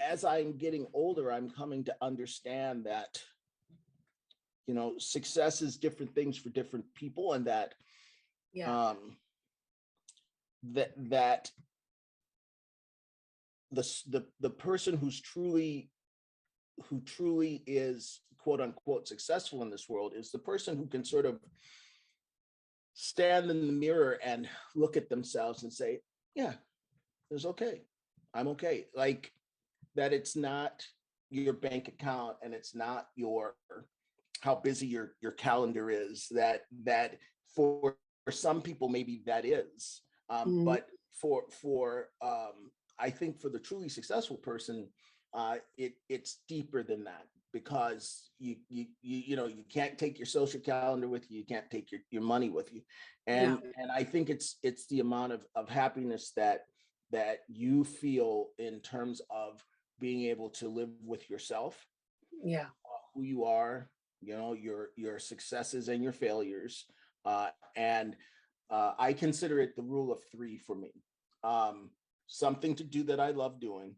as I'm getting older, I'm coming to understand that, success is different things for different people, and that Yeah. that the person who truly is quote unquote successful in this world is the person who can sort of stand in the mirror and look at themselves and say, yeah, it's okay. I'm okay. Like that it's not your bank account and it's not how busy your calendar is, that for some people maybe that is. But for I think for the truly successful person, it's deeper than that, because you can't take your social calendar with you can't take your money with you, and I think it's the amount of happiness that you feel in terms of being able to live with yourself, Yeah. who you are, your successes and your failures, and I consider it the rule of three for me. Something to do that I love doing,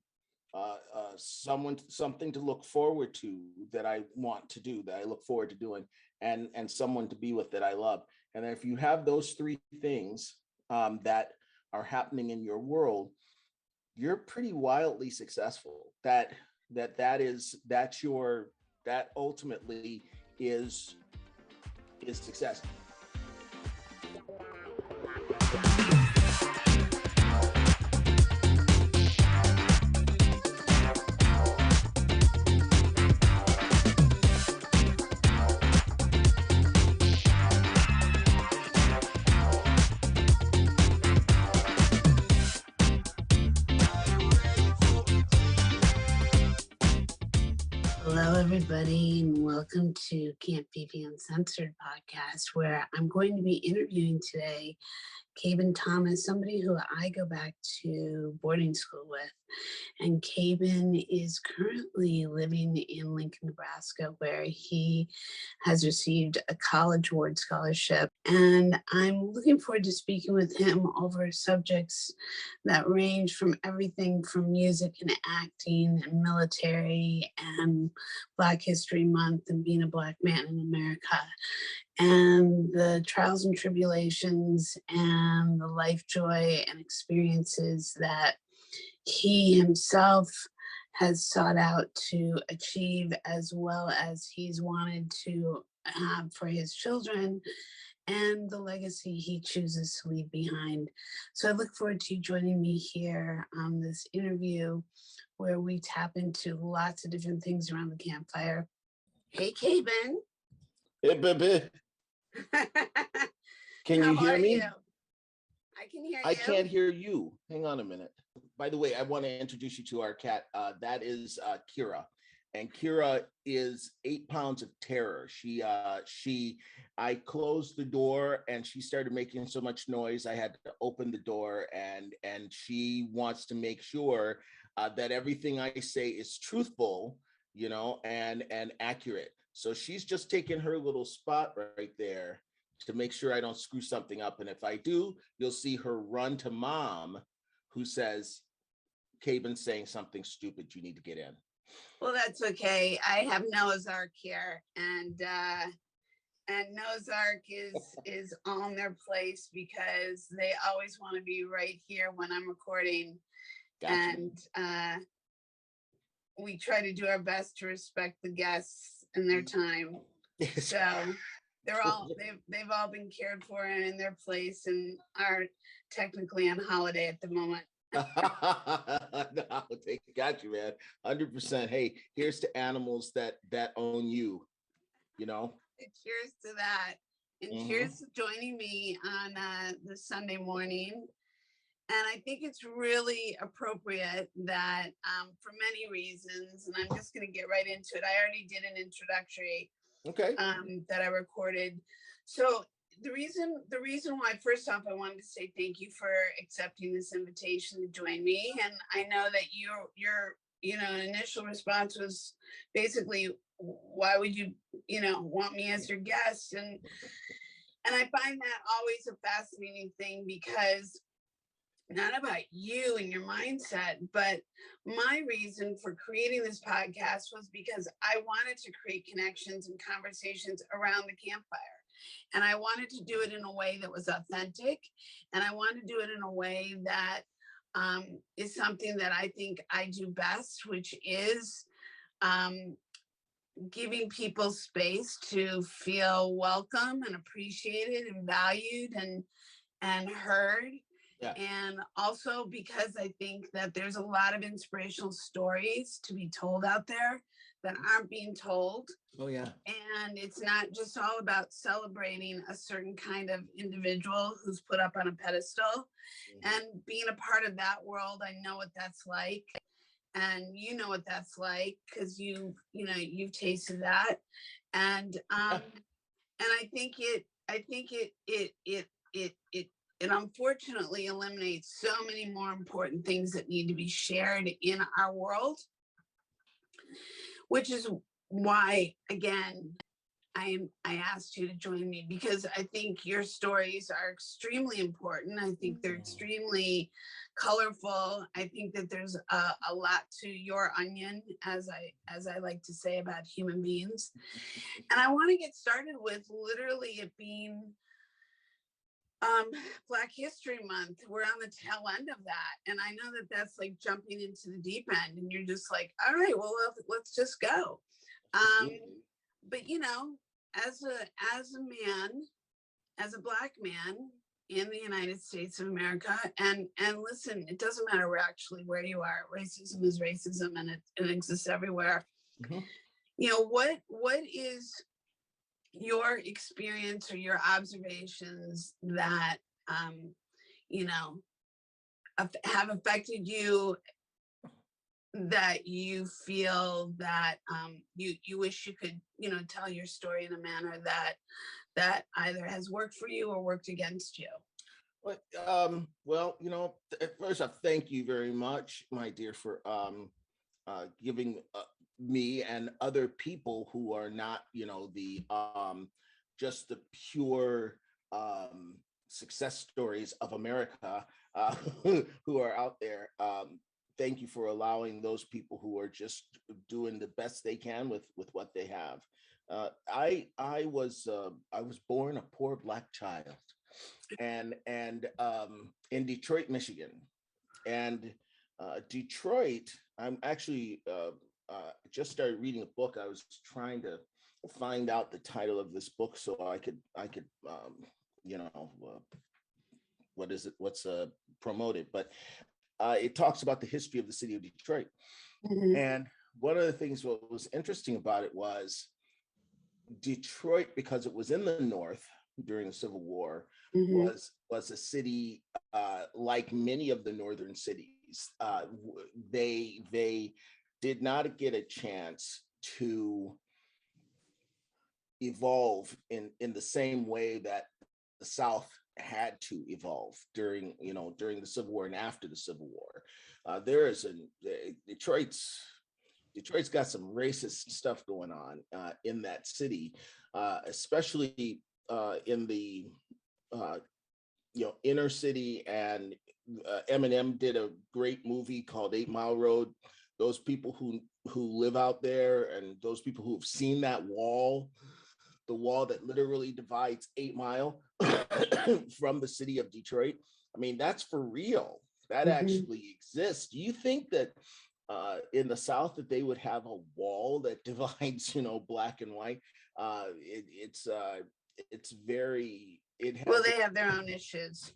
something to look forward to that I want to do, that I look forward to doing, and someone to be with that I love. And if you have those three things that are happening in your world, you're pretty wildly successful. That ultimately is success. Hello, everybody, and welcome to Can't Be Uncensored podcast, where I'm going to be interviewing today Kabin Thomas, somebody who I go back to boarding school with. And Kabin is currently living in Lincoln, Nebraska, where he has received a College Award scholarship. And I'm looking forward to speaking with him over subjects that range from everything from music and acting and military and Black History Month and being a Black man in America, and the trials and tribulations and the life joy and experiences that he himself has sought out to achieve, as well as he's wanted to have for his children, and the legacy he chooses to leave behind. So I look forward to you joining me here on this interview, where we tap into lots of different things around the campfire. Hey, Kabin. Hey, baby. Can you hear me? I can hear you. I can't hear you. Hang on a minute. By the way, I want to introduce you to our cat. That is Kira. And Kira is 8 pounds of terror. I closed the door and she started making so much noise. I had to open the door, and she wants to make sure that everything I say is truthful, and accurate. So she's just taking her little spot right there to make sure I don't screw something up. And if I do, you'll see her run to mom, who says, Kabin's saying something stupid, you need to get in. Well, that's okay. I have Noah's Ark here, and Noah's Ark is on their place because they always want to be right here when I'm recording. Gotcha. And we try to do our best to respect the guests and their time. So they've all been cared for and in their place, and are technically on holiday at the moment. Got you, man. 100%. Hey, here's to animals that own you. Cheers to that, and cheers to joining me on this Sunday morning. And I think it's really appropriate that for many reasons, and I'm just going to get right into it. I already did an introductory that I recorded. So the reason why, first off, I wanted to say thank you for accepting this invitation to join me. And I know that your initial response was basically, why would you want me as your guest? And I find that always a fascinating thing, because not about you and your mindset, but my reason for creating this podcast was because I wanted to create connections and conversations around the campfire. And I wanted to do it in a way that was authentic. And I wanted to do it in a way that is something that I think I do best, which is um, giving people space to feel welcome and appreciated and valued and heard. Yeah. And also because I think that there's a lot of inspirational stories to be told out there that aren't being told. Oh, yeah. And it's not just all about celebrating a certain kind of individual who's put up on a pedestal. And being a part of that world, I know what that's like. And you know what that's like because you've tasted that. And I think it unfortunately eliminates so many more important things that need to be shared in our world, which is why, again, I asked you to join me because I think your stories are extremely important. I think they're extremely colorful. I think that there's a lot to your onion, as I like to say about human beings. And I want to get started with literally it being Black History Month. We're on the tail end of that, and I know that that's like jumping into the deep end, and you're just like, all right, well, let's just go. But as a man, as a Black man in the United States of America, and listen, it doesn't matter actually where you are. Racism is racism, and it exists everywhere. What is your experience or your observations that have affected you, that you feel that you wish you could tell your story in a manner that either has worked for you or worked against you? Well, first off, thank you very much, my dear, for giving me and other people who are not, the just the pure success stories of America who are out there. Thank you for allowing those people who are just doing the best they can with what they have. I was born a poor Black child, and in Detroit, Michigan, and Detroit. I'm actually just started reading a book. I was trying to find out the title of this book so I could what is it? What's promoted? But it talks about the history of the city of Detroit. And one of the things what was interesting about it was Detroit, because it was in the North during the Civil War, was a city like many of the northern cities. They did not get a chance to evolve in the same way that the South had to evolve during the Civil War and after the Civil War. Detroit's got some racist stuff going on in that city, especially in the inner city. And Eminem did a great movie called 8 Mile Road. Those people who live out there and those people who have seen that wall, the wall that literally divides 8 Mile from the city of Detroit. I mean, that's for real. That actually exists. Do you think that in the South that they would have a wall that divides, Black and white? They have their own issues.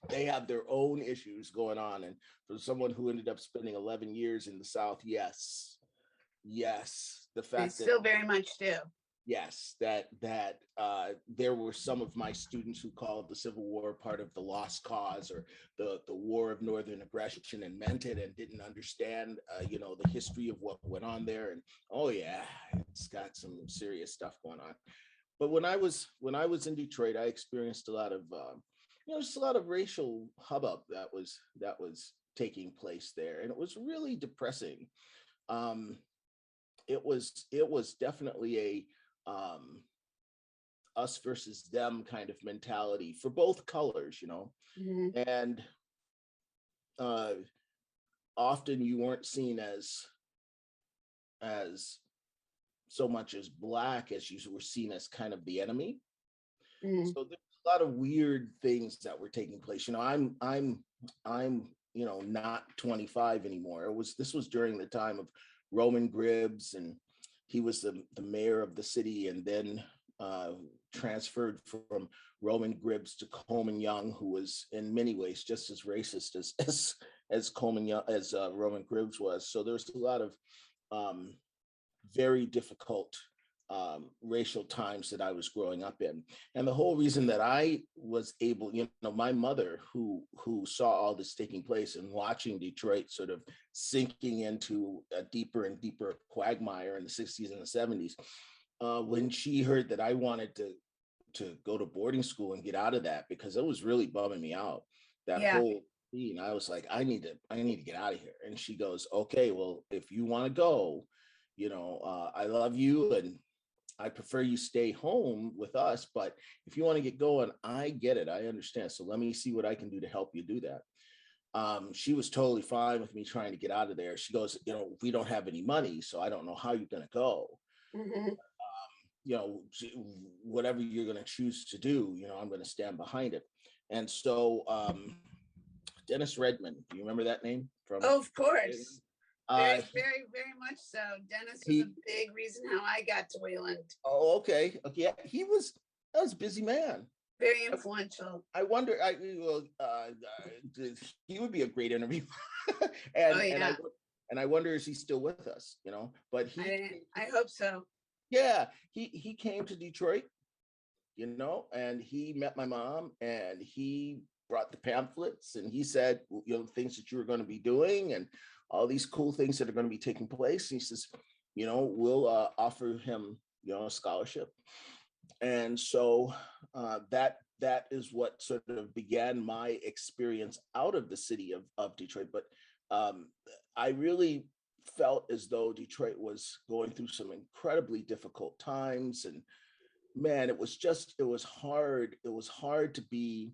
They have their own issues going on. And for someone who ended up spending 11 years in the South, yes, the fact they still very much do. Yes, that there were some of my students who called the Civil War part of the lost cause or the war of Northern aggression and meant it and didn't understand, the history of what went on there. And oh yeah, it's got some serious stuff going on. But when I was in Detroit, I experienced a lot of just a lot of racial hubbub that was taking place there, and it was really depressing. It was definitely a us versus them kind of mentality for both colors, and uh, often you weren't seen as so much as Black as you were seen as kind of the enemy. Mm. So there's a lot of weird things that were taking place. I'm not 25 anymore. This was during the time of Roman Gribbs, and he was the mayor of the city, and then uh, transferred from Roman Gribbs to Coleman Young, who was in many ways just as racist as Coleman Young as Roman Gribbs was. So there's a lot of um, very difficult racial times that I was growing up in. And the whole reason that I was able, my mother who saw all this taking place and watching Detroit sort of sinking into a deeper and deeper quagmire in the 60s and the 70s, when she heard that I wanted to go to boarding school and get out of that, because it was really bumming me out, that Yeah. whole scene. I was like, I need to get out of here. And she goes, okay, well, if you want to go, I love you and I prefer you stay home with us, but if you want to get going, I get it. I understand. So let me see what I can do to help you do that. She was totally fine with me trying to get out of there. She goes, we don't have any money, so I don't know how you're going to go. Mm-hmm. You know, whatever you're going to choose to do, I'm going to stand behind it. And so Dennis Redmond, do you remember that name from? Oh, of course. Very, Uh, very, very much so. Dennis was he, a big reason how I got to Wayland. oh, okay. Yeah, that was a busy man. Very influential. I wonder. He would be a great interview, and Oh, yeah. and I wonder, is he still with us? But I hope so. yeah, he came to Detroit, and he met my mom, and he brought the pamphlets, and he said, things that you were going to be doing, and all these cool things that are going to be taking place. And he says, we'll offer him, a scholarship. And so that is what sort of began my experience out of the city of Detroit. But I really felt as though Detroit was going through some incredibly difficult times, and man, it was hard. It was hard to be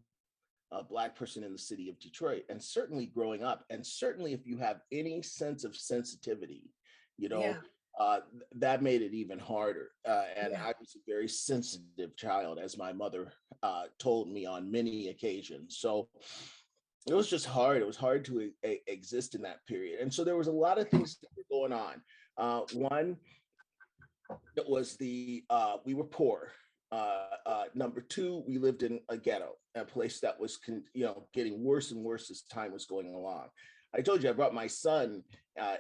a Black person in the city of Detroit, and certainly growing up, and certainly if you have any sense of sensitivity, Yeah. That made it even harder. And Yeah. I was a very sensitive child, as my mother told me on many occasions. So it was just hard. It was hard to exist in that period. And so there was a lot of things that were going on. One, it was we were poor. Number two, we lived in a ghetto, a place that was getting worse and worse as time was going along. I told you I brought my son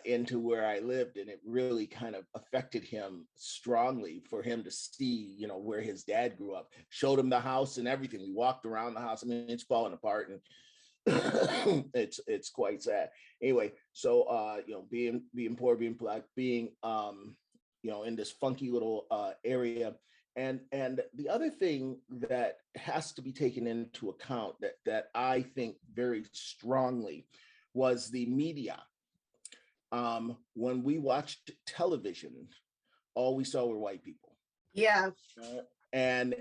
into where I lived, and it really kind of affected him strongly for him to see, where his dad grew up. Showed him the house and everything. We walked around the house. I mean, it's falling apart, and it's quite sad. Anyway, so being poor, being Black, being in this funky little area. And the other thing that has to be taken into account that I think very strongly was the media. When we watched television, all we saw were white people. Yeah. And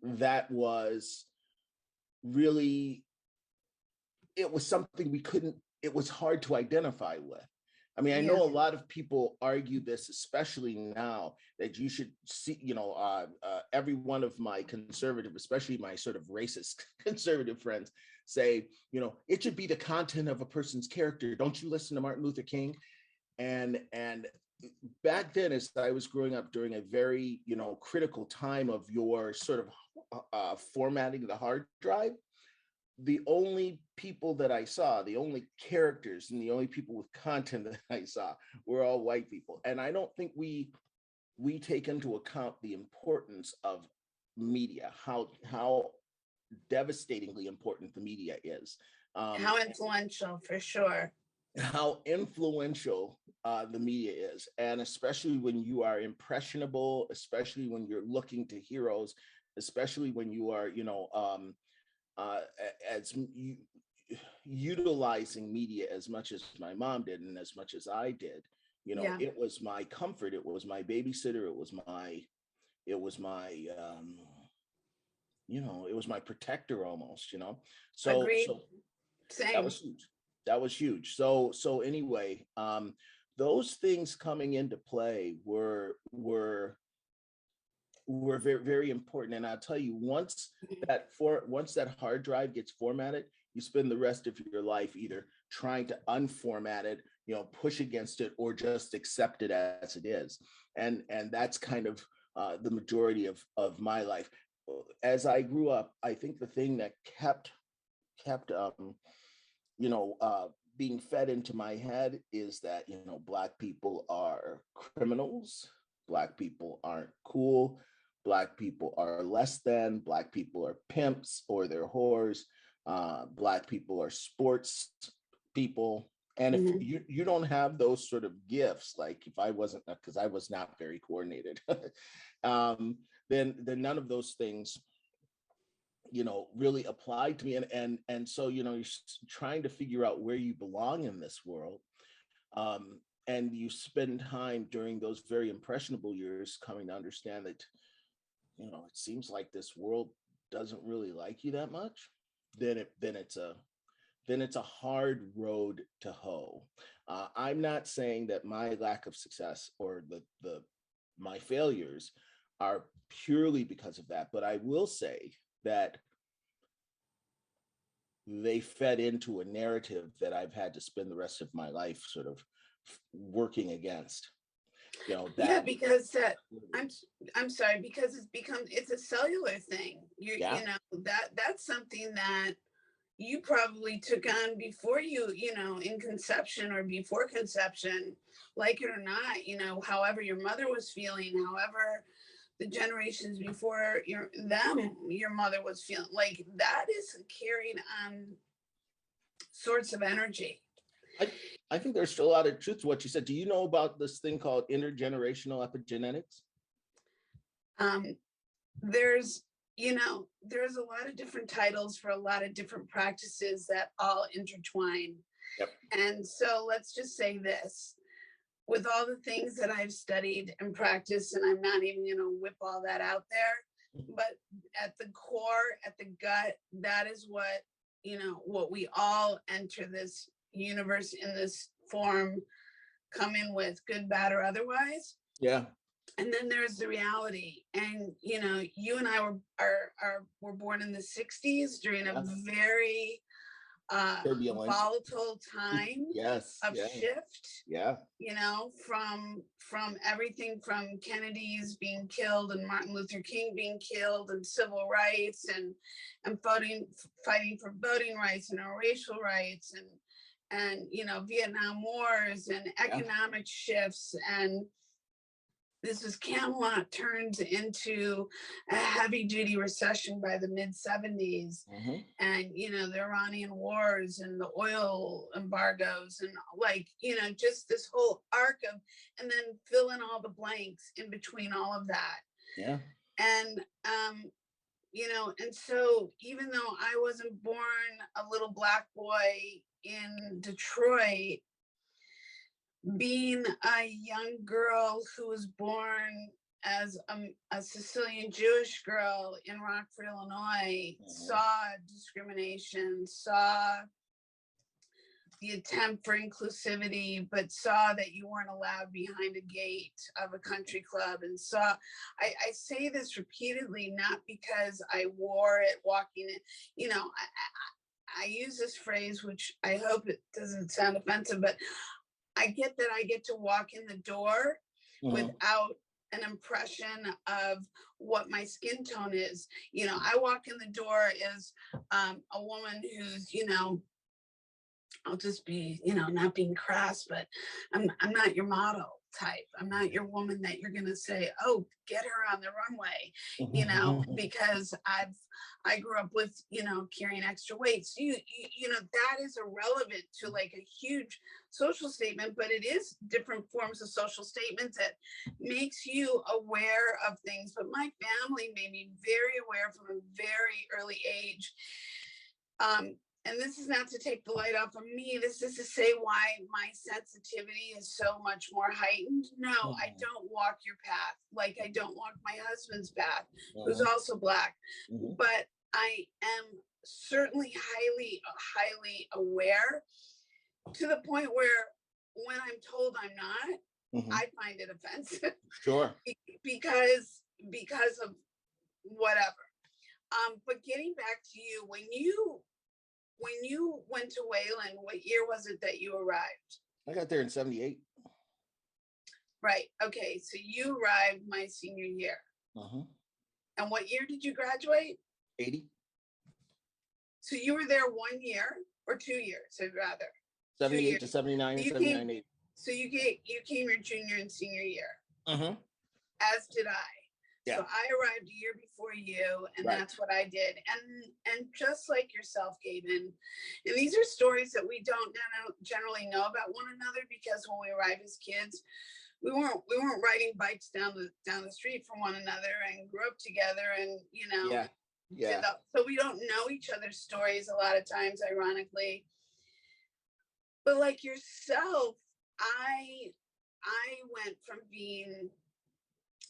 that was really, it was something it was hard to identify with. I mean, I know a lot of people argue this, especially now, that you should see, every one of my conservative, especially my sort of racist conservative friends say, it should be the content of a person's character. Don't you listen to Martin Luther King? And back then, as I was growing up during a very, critical time of your sort of formatting the hard drive, the only people that I saw, the only characters and the only people with content that I saw were all white people. And I don't think we take into account the importance of media, how devastatingly important the media is. How influential, for sure. How influential the media is. And especially when you are impressionable, especially when you're looking to heroes, especially when you are, as utilizing media as much as my mom did and as much as I did, it was my comfort. It was my babysitter. It was my it was my protector almost, So, Agreed. so that Same. was huge. That was huge. So anyway, those things coming into play were very, very important. And I'll tell you, once that hard drive gets formatted, you spend the rest of your life either trying to unformat it, push against it, or just accept it as it is. And that's kind of the majority of my life. As I grew up, I think the thing that kept being fed into my head is that, Black people are criminals, Black people aren't cool, Black people are less than, Black people are pimps or they're whores, Black people are sports people. And if you don't have those sort of gifts, like if I wasn't, because I was not very coordinated, then none of those things really applied to me. And so, you're trying to figure out where you belong in this world. And you spend time during those very impressionable years coming to understand that, it seems like this world doesn't really like you that much. Then it's a hard road to hoe. I'm not saying that my lack of success or my failures are purely because of that, but I will say that they fed into a narrative that I've had to spend the rest of my life sort of working against. Yeah, because I'm sorry, because it's a cellular thing. That's something that you probably took on before in conception or before conception, like it or not, however your mother was feeling, however the generations before your mother was feeling, like that is carried on sorts of energy. I think there's still a lot of truth to what you said. Do you know about this thing called intergenerational epigenetics? There's a lot of different titles for a lot of different practices that all intertwine. Yep. And so let's just say this, with all the things that I've studied and practiced, and I'm not even going to whip all that out there, but at the core, at the gut, that is what we all enter this universe in this form, come in with, good, bad, or otherwise. Yeah. And then there's the reality. And you and I were born in the 60s during a very volatile time of shift. Yeah. From everything from Kennedy's being killed and Martin Luther King being killed and civil rights and fighting for voting rights and racial rights and Vietnam Wars and economic shifts. And this is Camelot turns into a heavy duty recession by the mid 70s. And, the Iranian wars and the oil embargoes and just this whole arc of, and then fill in all the blanks in between all of that. Yeah. And, and so even though I wasn't born a little Black boy in Detroit, being a young girl who was born as a Sicilian Jewish girl in Rockford, Illinois, saw discrimination, saw the attempt for inclusivity, but saw that you weren't allowed behind a gate of a country club. And I say this repeatedly, not because I wore it walking it, I use this phrase, which I hope it doesn't sound offensive, but I get that I get to walk in the door without an impression of what my skin tone is. I walk in the door as a woman who's, I'll just be, not being crass, but I'm not your model type. I'm not your woman that you're going to say, oh, get her on the runway, because I grew up with, carrying extra weight. So, that is irrelevant to like a huge social statement, but it is different forms of social statements that makes you aware of things. But my family made me very aware from a very early age. and this is not to take the light off of me, this is to say why my sensitivity is so much more heightened. No, I don't walk your path. Like I don't walk my husband's path, who's also Black. But I am certainly highly aware, to the point where when I'm told I'm not, I find it offensive. Sure. because of whatever. But getting back to you, when you went to Wayland, what year was it that you arrived? I got there in 78. Right. Okay. So you arrived my senior year. And what year did you graduate? 80. So you were there 1 year or 2 years, I'd rather. 78 to 79, so 79, 80. So you came your junior and senior year. As did I. Yeah. So I arrived a year before you, and that's what I did. And just like yourself, Kabin, and these are stories that we don't generally know about one another, because when we arrived as kids, we weren't riding bikes down the street from one another and grew up together, and so we don't know each other's stories a lot of times, ironically. But like yourself, I went from being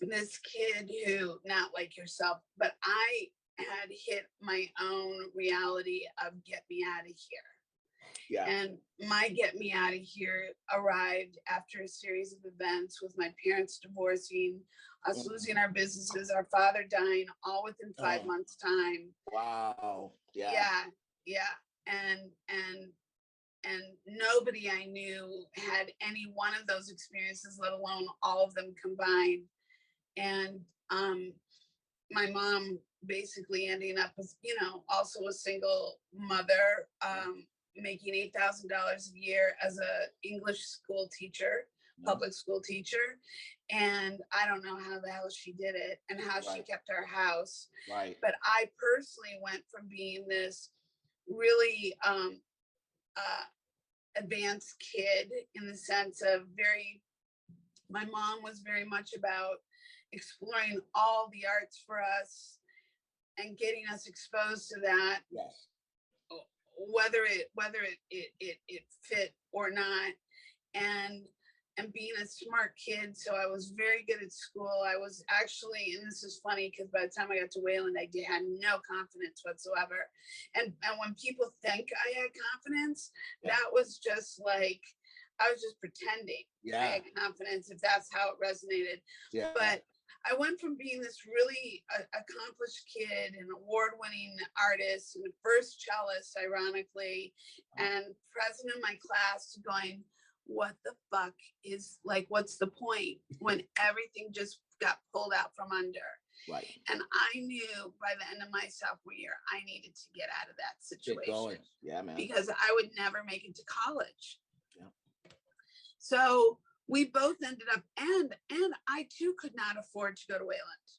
this kid who, not like yourself, but I had hit my own reality of get me out of here. Yeah. And my get me out of here arrived after a series of events, with my parents divorcing, us losing our businesses, our father dying, all within 5 months' time. Wow. Yeah. And nobody I knew had any one of those experiences, let alone all of them combined. And my mom basically ending up as, also a single mother, making $8,000 a year as a English school teacher, public school teacher. And I don't know how the hell she did it and how she kept our house. Right. But I personally went from being this really advanced kid, in the sense of my mom was very much about exploring all the arts for us and getting us exposed to that. Yes. Whether it fit or not, and being a smart kid. So I was very good at school. I was actually, and this is funny because by the time I got to Wayland, I had no confidence whatsoever. And when people think I had confidence, that was just like, I was just pretending I had confidence, if that's how it resonated. Yeah. But I went from being this really accomplished kid, an award-winning artist, and the first cellist, ironically, and president of my class, to going, what the fuck is, like, what's the point, when everything just got pulled out from under. Right. And I knew by the end of my sophomore year, I needed to get out of that situation. Yeah, man. Because I would never make it to college. Yeah. So we both ended up, and I too could not afford to go to Wayland.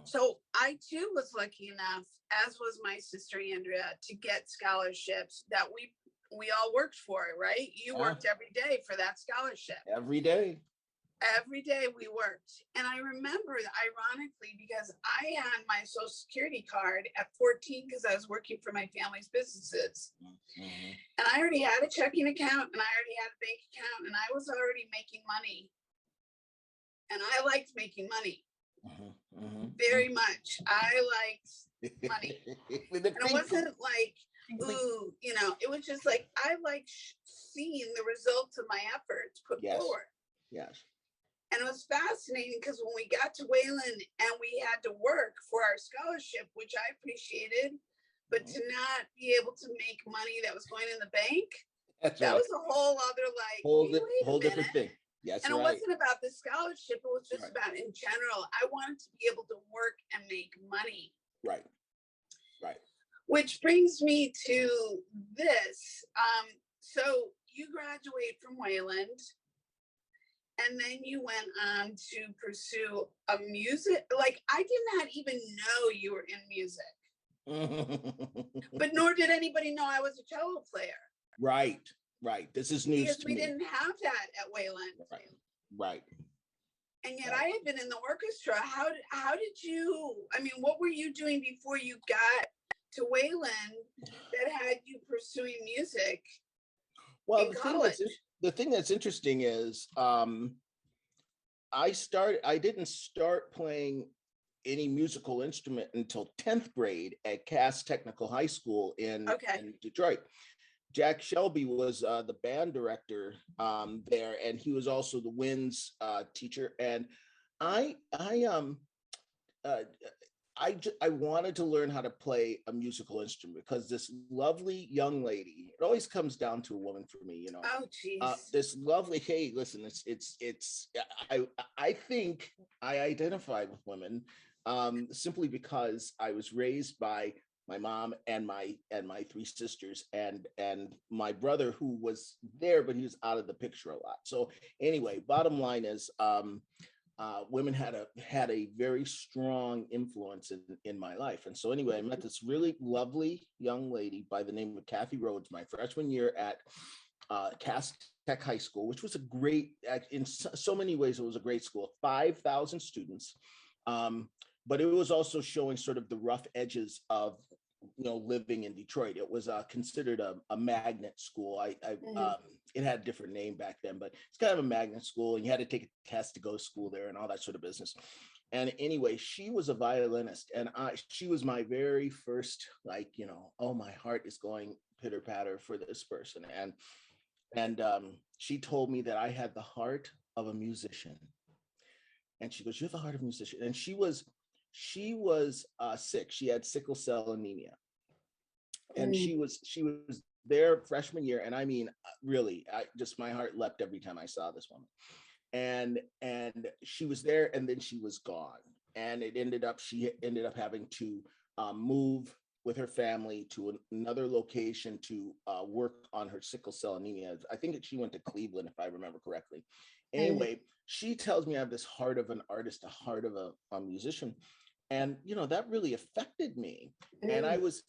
So I too was lucky enough, as was my sister Andrea, to get scholarships that we all worked for, right? You worked every day for that scholarship. Every day. Every day we worked. And I remember, ironically, because I had my Social Security card at 14, because I was working for my family's businesses. And I already had a checking account, and I already had a bank account, and I was already making money. And I liked making money. Very much. I liked money. And it wasn't like, ooh, it was just like, I like seeing the results of my efforts put forward. Yes. And it was fascinating, because when we got to Wayland and we had to work for our scholarship, which I appreciated, but to not be able to make money that was going in the bank, that was a whole other, like, whole different thing. Yes, and it wasn't about the scholarship. It was just about, in general, I wanted to be able to work and make money. Right. Right. Which brings me to this. So you graduate from Wayland, and then you went on to pursue a music. Like, I did not even know you were in music. But nor did anybody know I was a cello player. Right. Right. This is news because to me. Because we didn't have that at Wayland. Right. Right. And yet I had been in the orchestra. How did you, I mean, what were you doing before you got to Wayland that had you pursuing music Well, in college? the thing that's interesting is I didn't start playing any musical instrument until 10th grade at Cass Technical High School in Detroit. Jack Shelby was the band director there, and he was also the winds teacher. And I I um uh, I wanted to learn how to play a musical instrument because this lovely young lady, it always comes down to a woman for me, Oh, geez. this lovely, hey, listen, it's I think I identify with women simply because I was raised by my mom and my three sisters and my brother, who was there, but he was out of the picture a lot. So anyway, bottom line is women had a very strong influence in my life. And so anyway, I met this really lovely young lady by the name of Kathy Rhodes my freshman year at Cass Tech High School, which was a great, in so many ways, it was a great school, 5,000 students. But it was also showing sort of the rough edges of, living in Detroit. It was considered a magnet school. It had a different name back then, but it's kind of a magnet school, and you had to take a test to go to school there and all that sort of business. And anyway, she was a violinist, and she was my very first, oh, my heart is going pitter patter for this person. And she told me that I had the heart of a musician. And she goes, "You have the heart of a musician." And she was sick. She had sickle cell anemia, and she was there freshman year. And I mean, really, my heart leapt every time I saw this woman. And she was there, and then she was gone. And she ended up having to move with her family to another location to work on her sickle cell anemia. I think that she went to Cleveland, if I remember correctly. Anyway, she tells me I have this heart of an artist, a heart of a musician. And, that really affected me. And I was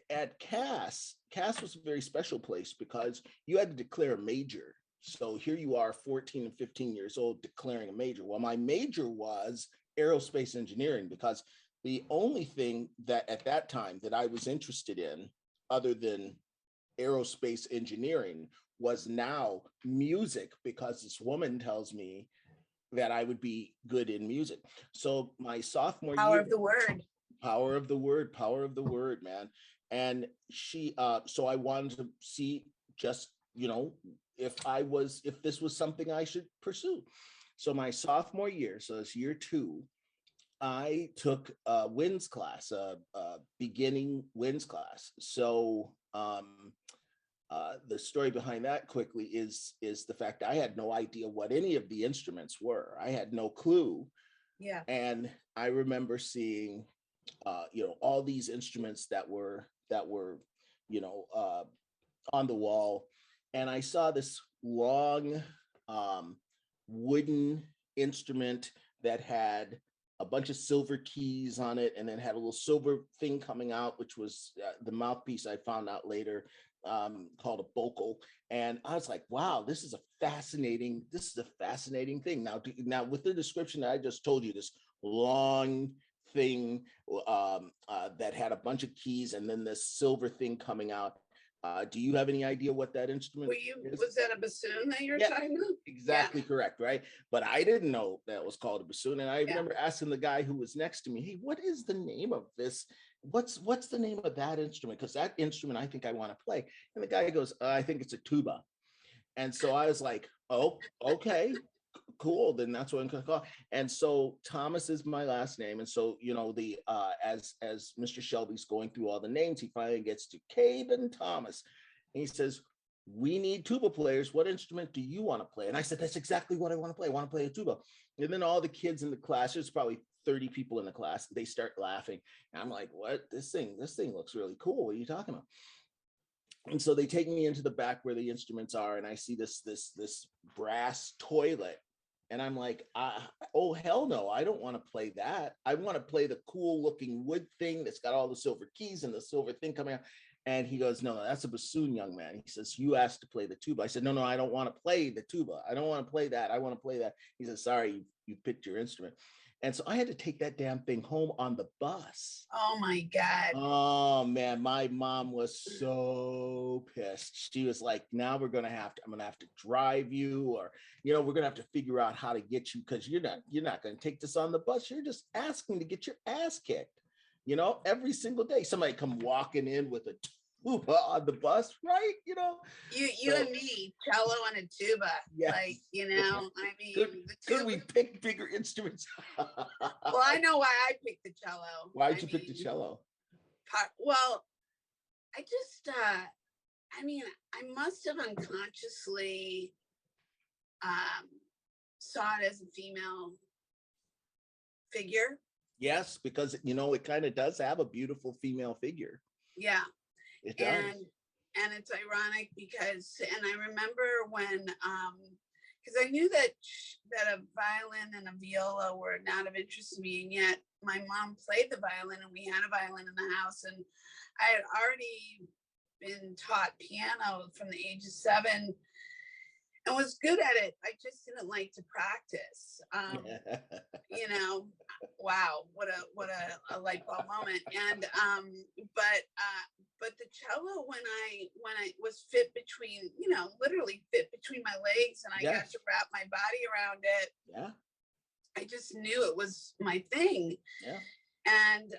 at Cass. Cass was a very special place because you had to declare a major. So here you are, 14 and 15 years old, declaring a major. Well, my major was aerospace engineering, because the only thing that at that time that I was interested in, other than aerospace engineering, was now music, because this woman tells me that I would be good in music. So my sophomore year. Power of the word. Power of the word, man. And she, so I wanted to see just, if this was something I should pursue. So my sophomore year, so it's year 2, I took a winds class, a beginning winds class. So the story behind that quickly is the fact I had no idea what any of the instruments were. I had no clue. Yeah. And I remember seeing, all these instruments that were, on the wall. And I saw this long wooden instrument that had a bunch of silver keys on it, and then had a little silver thing coming out, which was the mouthpiece. I found out later, called a bocal. And I was like, wow, this is a fascinating thing. Now with the description that I just told you, this long thing that had a bunch of keys and then this silver thing coming out. Do you have any idea what that instrument is? Was that a bassoon that you're talking about? Exactly correct, right? But I didn't know that was called a bassoon. And I remember asking the guy who was next to me, "Hey, what is the name of this? What's the name of that instrument? Because that instrument I think I want to play." And the guy goes, "I think it's a tuba." And so I was like, "Oh, okay. Cool, then that's what I'm gonna call." And so Thomas is my last name. And so, as Mr. Shelby's going through all the names, he finally gets to Kabin Thomas. And he says, "We need tuba players. What instrument do you want to play?" And I said, "That's exactly what I want to play. I want to play a tuba." And then all the kids in the class, there's probably 30 people in the class, they start laughing. And I'm like, "What? This thing looks really cool. What are you talking about?" And so they take me into the back where the instruments are, and I see this brass toilet. And I'm like, oh, hell no, I don't want to play that. I want to play the cool looking wood thing that's got all the silver keys and the silver thing coming out. And he goes, "No, that's a bassoon, young man." He says, "You asked to play the tuba." I said, "No, I don't want to play the tuba. I don't want to play that. I want to play that." He says, "Sorry, you picked your instrument." And so I had to take that damn thing home on the bus. Oh my God. Oh man, my mom was so pissed. She was like, now I'm gonna have to drive you, or we're gonna have to figure out how to get you, because you're not gonna take this on the bus. You're just asking to get your ass kicked. Every single day. Somebody come walking in with a tuba on the bus, right? You and me, cello and a tuba. Yes. Like, I mean, could we pick bigger instruments? Well, I know why I picked the cello. Why'd you pick the cello? Well, I just, I must have unconsciously saw it as a female figure. Yes, because it kind of does have a beautiful female figure. Yeah. It does. And it's ironic because, and I remember when, because I knew that a violin and a viola were not of interest to me, and yet my mom played the violin, and we had a violin in the house, and I had already been taught piano from the age of 7 and was good at it. I just didn't like to practice. Wow, what a light bulb moment. And but the cello, when I was fit between, literally fit between my legs, and I got to wrap my body around it. Yeah. I just knew it was my thing. Yeah. And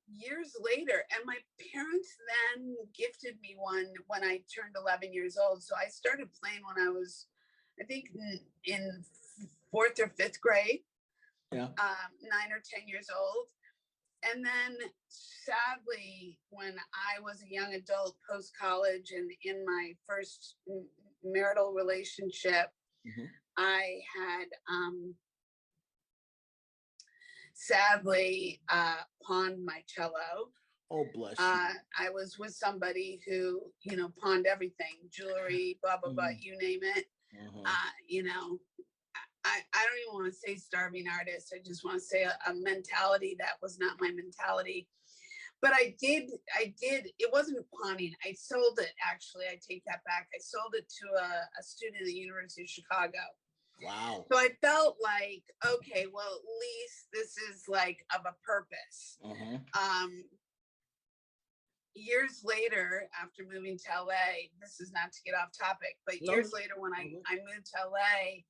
years later, and my parents then gifted me one when I turned 11 years old. So I started playing when I was, I think, in 4th or 5th grade. Yeah. 9 or 10 years old. And then sadly, when I was a young adult post-college and in my first marital relationship, I had sadly pawned my cello. Oh, bless you. I was with somebody who, pawned everything, jewelry, blah, blah, blah, you name it. I don't even want to say starving artist. I just want to say a mentality that was not my mentality. But I did, it wasn't pawning. I sold it, actually. I take that back. I sold it to a student at the University of Chicago. Wow. So I felt like, okay, well, at least this is like of a purpose. Years later, after moving to LA, this is not to get off topic, but years later when I moved to LA,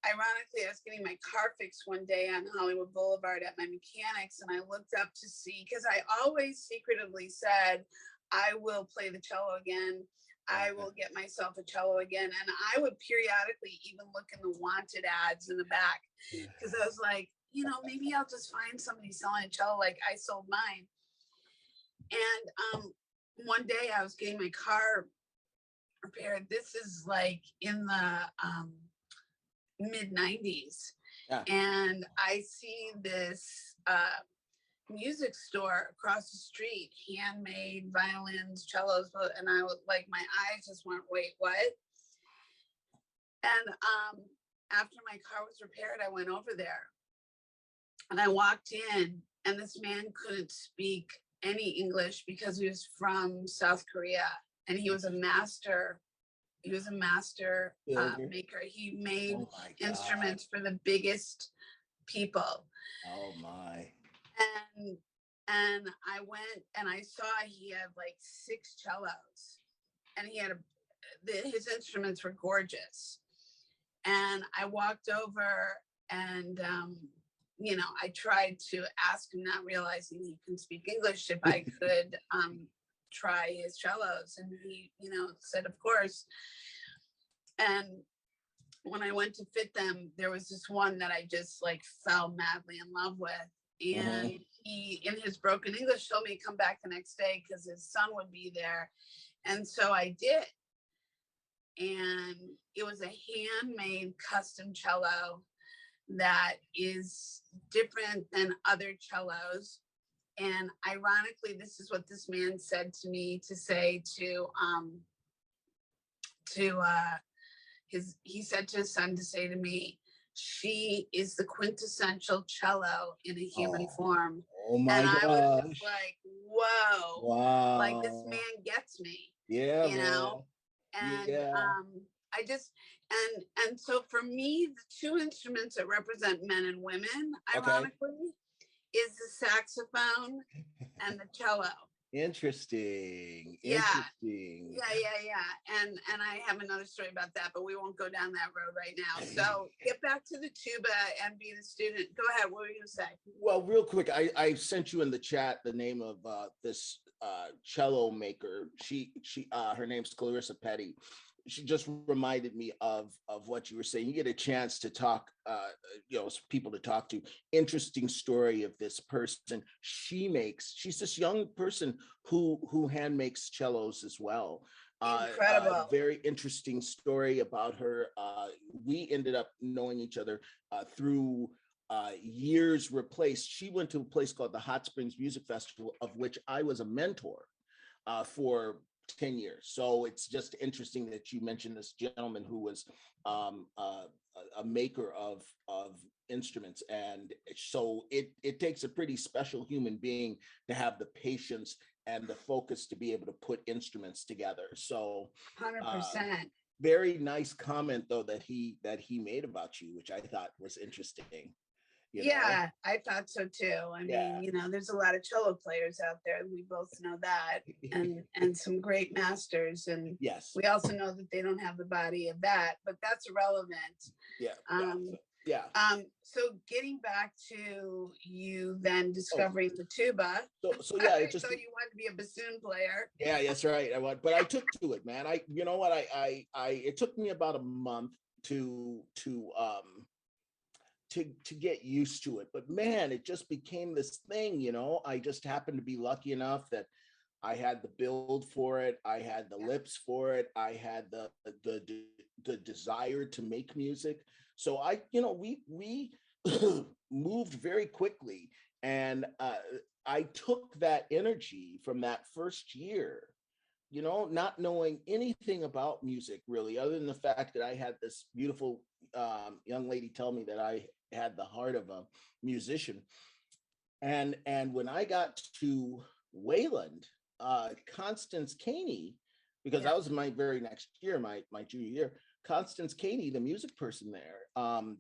ironically, I was getting my car fixed one day on Hollywood Boulevard at my mechanics, and I looked up to see, because I always secretively said, I will play the cello again. I will get myself a cello again. And I would periodically even look in the wanted ads in the back, because I was like, maybe I'll just find somebody selling a cello like I sold mine. And one day I was getting my car repaired. This is like in the mid-90s. And I see this music store across the street, handmade violins, cellos, and I was like, my eyes just went, wait, what? And after my car was repaired, I went over there and I walked in, and this man couldn't speak any English because he was from South Korea, and he was a master maker. He made instruments for the biggest people. Oh my. And I went and I saw he had like 6 cellos, and he had his instruments were gorgeous. And I walked over and I tried to ask him, not realizing he couldn't speak English, if I could try his cellos, and he said of course. And when I went to fit them, there was this one that I just like fell madly in love with, and he, in his broken English, told me to come back the next day because his son would be there. And so I did, and it was a handmade custom cello that is different than other cellos. And ironically, this is what this man said to me to say he said to his son to say to me, she is the quintessential cello in a human form. Oh my gosh. I was just like, whoa. Wow. Like, this man gets me. Yeah. And And so for me, the two instruments that represent men and women, Okay. ironically, is the saxophone and the cello. Interesting. Yeah. Interesting. Yeah. And I have another story about that, but we won't go down that road right now. So get back to the tuba and be the student. Go ahead. What were you gonna say? Well, real quick, I sent you in the chat the name of this cello maker. Her name's Clarissa Petty. She just reminded me of what you were saying. You get a chance to talk, people to talk to. Interesting story of this person. She's this young person who hand makes cellos as well. Incredible. Very interesting story about her. We ended up knowing each other through years replaced. She went to a place called the Hot Springs Music Festival, of which I was a mentor for 10 years. So it's just interesting that you mentioned this gentleman who was a maker of instruments. And so it takes a pretty special human being to have the patience and the focus to be able to put instruments together. So 100%. Very nice comment though that he made about you, which I thought was interesting. Yeah, I thought so too. I mean, there's a lot of cello players out there. We both know that, and some great masters. And yes, we also know that they don't have the body of that, but that's irrelevant. So getting back to you then discovering the tuba. So yeah, I thought you wanted to be a bassoon player. Yeah, that's right. But I took to it, man. It took me about a month to get used to it, but man, it just became this thing. I just happened to be lucky enough that I had the build for it, I had the lips for it, I had the desire to make music. So we moved very quickly, and I took that energy from that first year, not knowing anything about music really, other than the fact that I had this beautiful young lady tell me that I had the heart of a musician. And when I got to Wayland, Constance Caney, because that was my very next year, my junior year, Constance Caney, the music person there,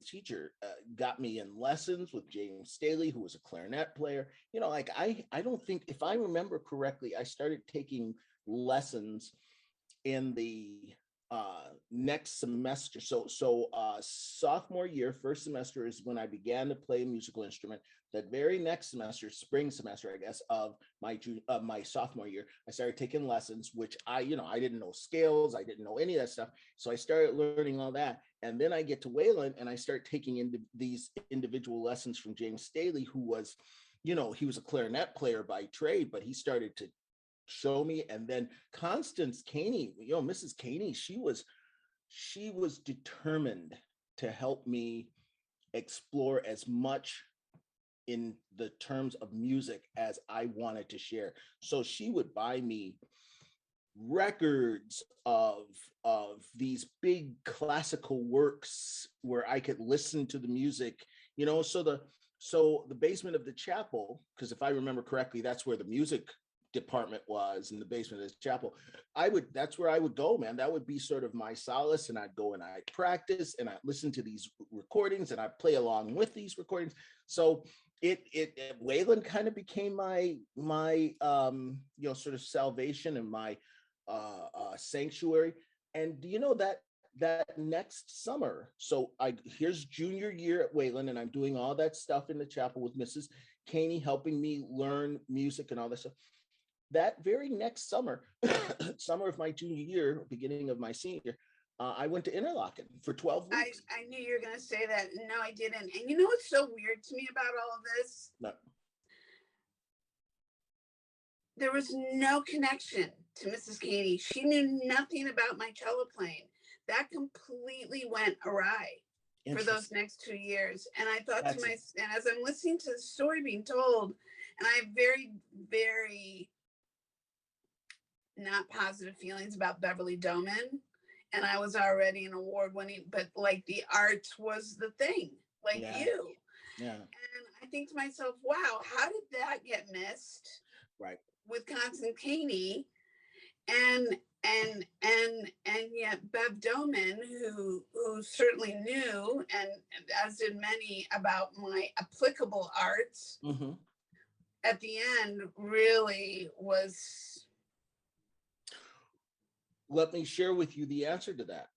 teacher, got me in lessons with James Staley, who was a clarinet player. I don't think, if I remember correctly, I started taking lessons in the next semester. So sophomore year, first semester is when I began to play a musical instrument. That very next semester, spring semester, I guess, of my sophomore year, I started taking lessons, which I didn't know scales, I didn't know any of that stuff. So I started learning all that. And then I get to Wayland and I start taking these individual lessons from James Staley, who was, he was a clarinet player by trade, but he started to show me. And then Constance Caney, Mrs. Caney, she was determined to help me explore as much in the terms of music as I wanted to share. So she would buy me records of these big classical works where I could listen to the music, so the basement of the chapel, because if I remember correctly, that's where the music department was, in the basement of the chapel. That's where I would go, man. That would be sort of my solace. And I'd go and I'd practice and I'd listen to these recordings and I'd play along with these recordings. So Wayland kind of became my sort of salvation and my sanctuary. And that next summer, so here's junior year at Wayland, and I'm doing all that stuff in the chapel with Mrs. Caney, helping me learn music and all that stuff. That very next summer, summer of my junior year, beginning of my senior year, I went to Interlaken for 12 weeks. I knew you were going to say that. No, I didn't. And you know what's so weird to me about all of this? No. There was no connection to Mrs. Caney. She knew nothing about my cello playing. That completely went awry for those next 2 years. And I thought to myself, and as I'm listening to the story being told, and I have very, very not positive feelings about Beverly Doman, and I was already an award-winning, but like the arts was the thing, like you. Yeah. And I think to myself, wow, how did that get missed? Right. With Constance Caney? And and yet Bev Doman, who certainly knew, and as did many, about my applicable arts, at the end really was. Let me share with you the answer to that.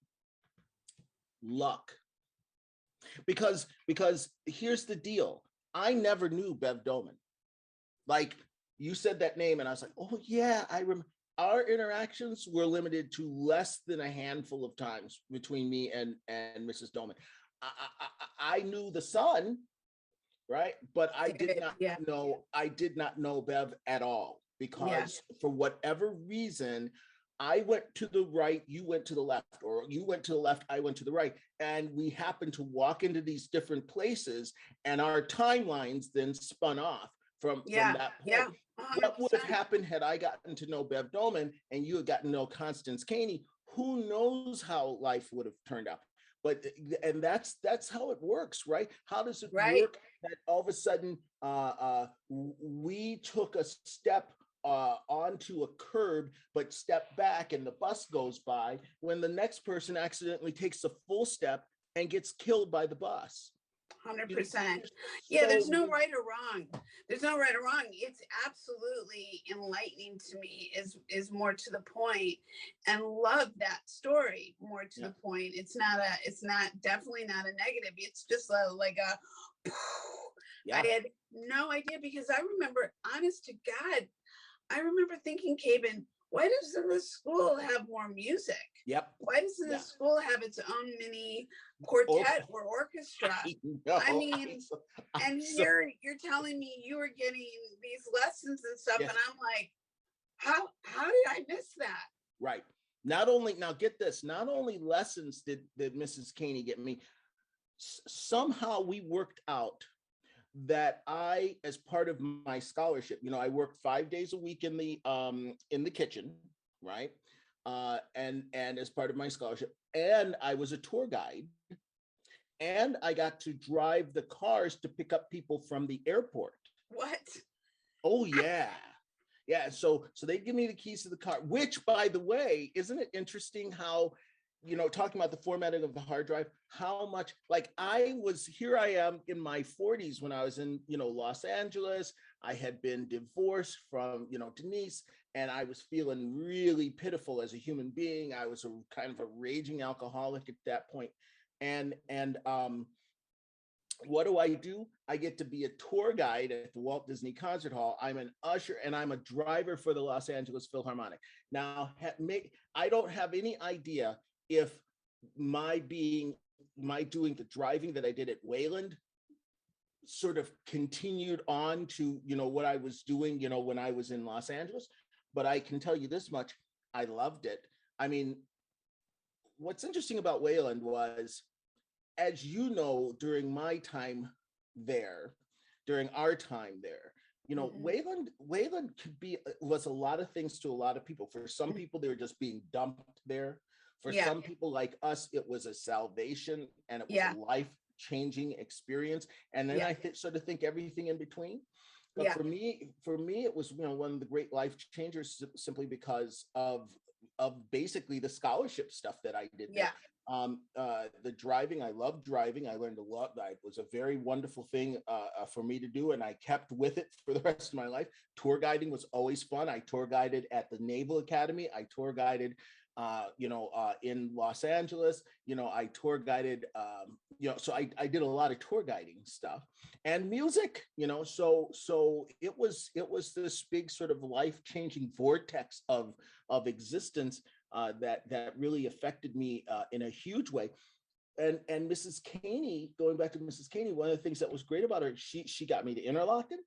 Luck. Because here's the deal. I never knew Bev Doman. Like, you said that name and I was like, oh yeah, I remember. Our interactions were limited to less than a handful of times between me and Mrs. Doman. I knew the son, right? But I did not know Bev at all, because for whatever reason, I went to the right, you went to the left, or you went to the left, I went to the right. And we happened to walk into these different places, and our timelines then spun off from that point. What would have happened had I gotten to know Bev Doman and you had gotten to know Constance Caney? Who knows how life would have turned out? But and that's how it works, right? How does it work that all of a sudden we took a step onto a curb, but step back and the bus goes by, when the next person accidentally takes a full step and gets killed by the bus? 100%. Yeah, there's no right or wrong. There's no right or wrong. It's absolutely enlightening to me, is more to the point, and love that story more to the point. It's definitely not a negative. It's just like a, I had no idea, because I remember, honest to God, I remember thinking, Kabin, why doesn't the school have more music? Yep. Why doesn't the school have its own mini quartet or orchestra? I mean, here you're telling me you were getting these lessons and stuff, and I'm like, how did I miss that? Right. Not only, now get this, not only lessons did Mrs. Caney get me, somehow we worked out that I, as part of my scholarship, I worked 5 days a week in the kitchen, right? And as part of my scholarship, and I was a tour guide, and I got to drive the cars to pick up people from the airport. What? Oh yeah. Yeah, so they give me the keys to the car, which, by the way, isn't it interesting how, talking about the formatting of the hard drive, how much, like, I am in my 40s when I was in, Los Angeles. I had been divorced from, Denise, and I was feeling really pitiful as a human being. I was a kind of a raging alcoholic at that point. And what do? I get to be a tour guide at the Walt Disney Concert Hall. I'm an usher, and I'm a driver for the Los Angeles Philharmonic. Now, I don't have any idea if my doing the driving that I did at Wayland sort of continued on to, what I was doing, when I was in Los Angeles. But I can tell you this much, I loved it. I mean, what's interesting about Wayland was, as you know, during my time there, during our time there, Wayland was a lot of things to a lot of people. For some people, they were just being dumped there. For some people like us, it was a salvation, and it was a life-changing experience. And then I sort of think everything in between. But for me, it was, one of the great life changers, simply because of basically the scholarship stuff that I did there. The driving, I loved driving. I learned a lot. It was a very wonderful thing for me to do, and I kept with it for the rest of my life. Tour guiding was always fun. I tour guided at the Naval Academy. I tour guided in Los Angeles. I tour guided, so I did a lot of tour guiding stuff, and music, so it was this big sort of life-changing vortex of existence that really affected me in a huge way. And Mrs. Caney, going back to Mrs. Caney, one of the things that was great about her, she got me to Interlochen.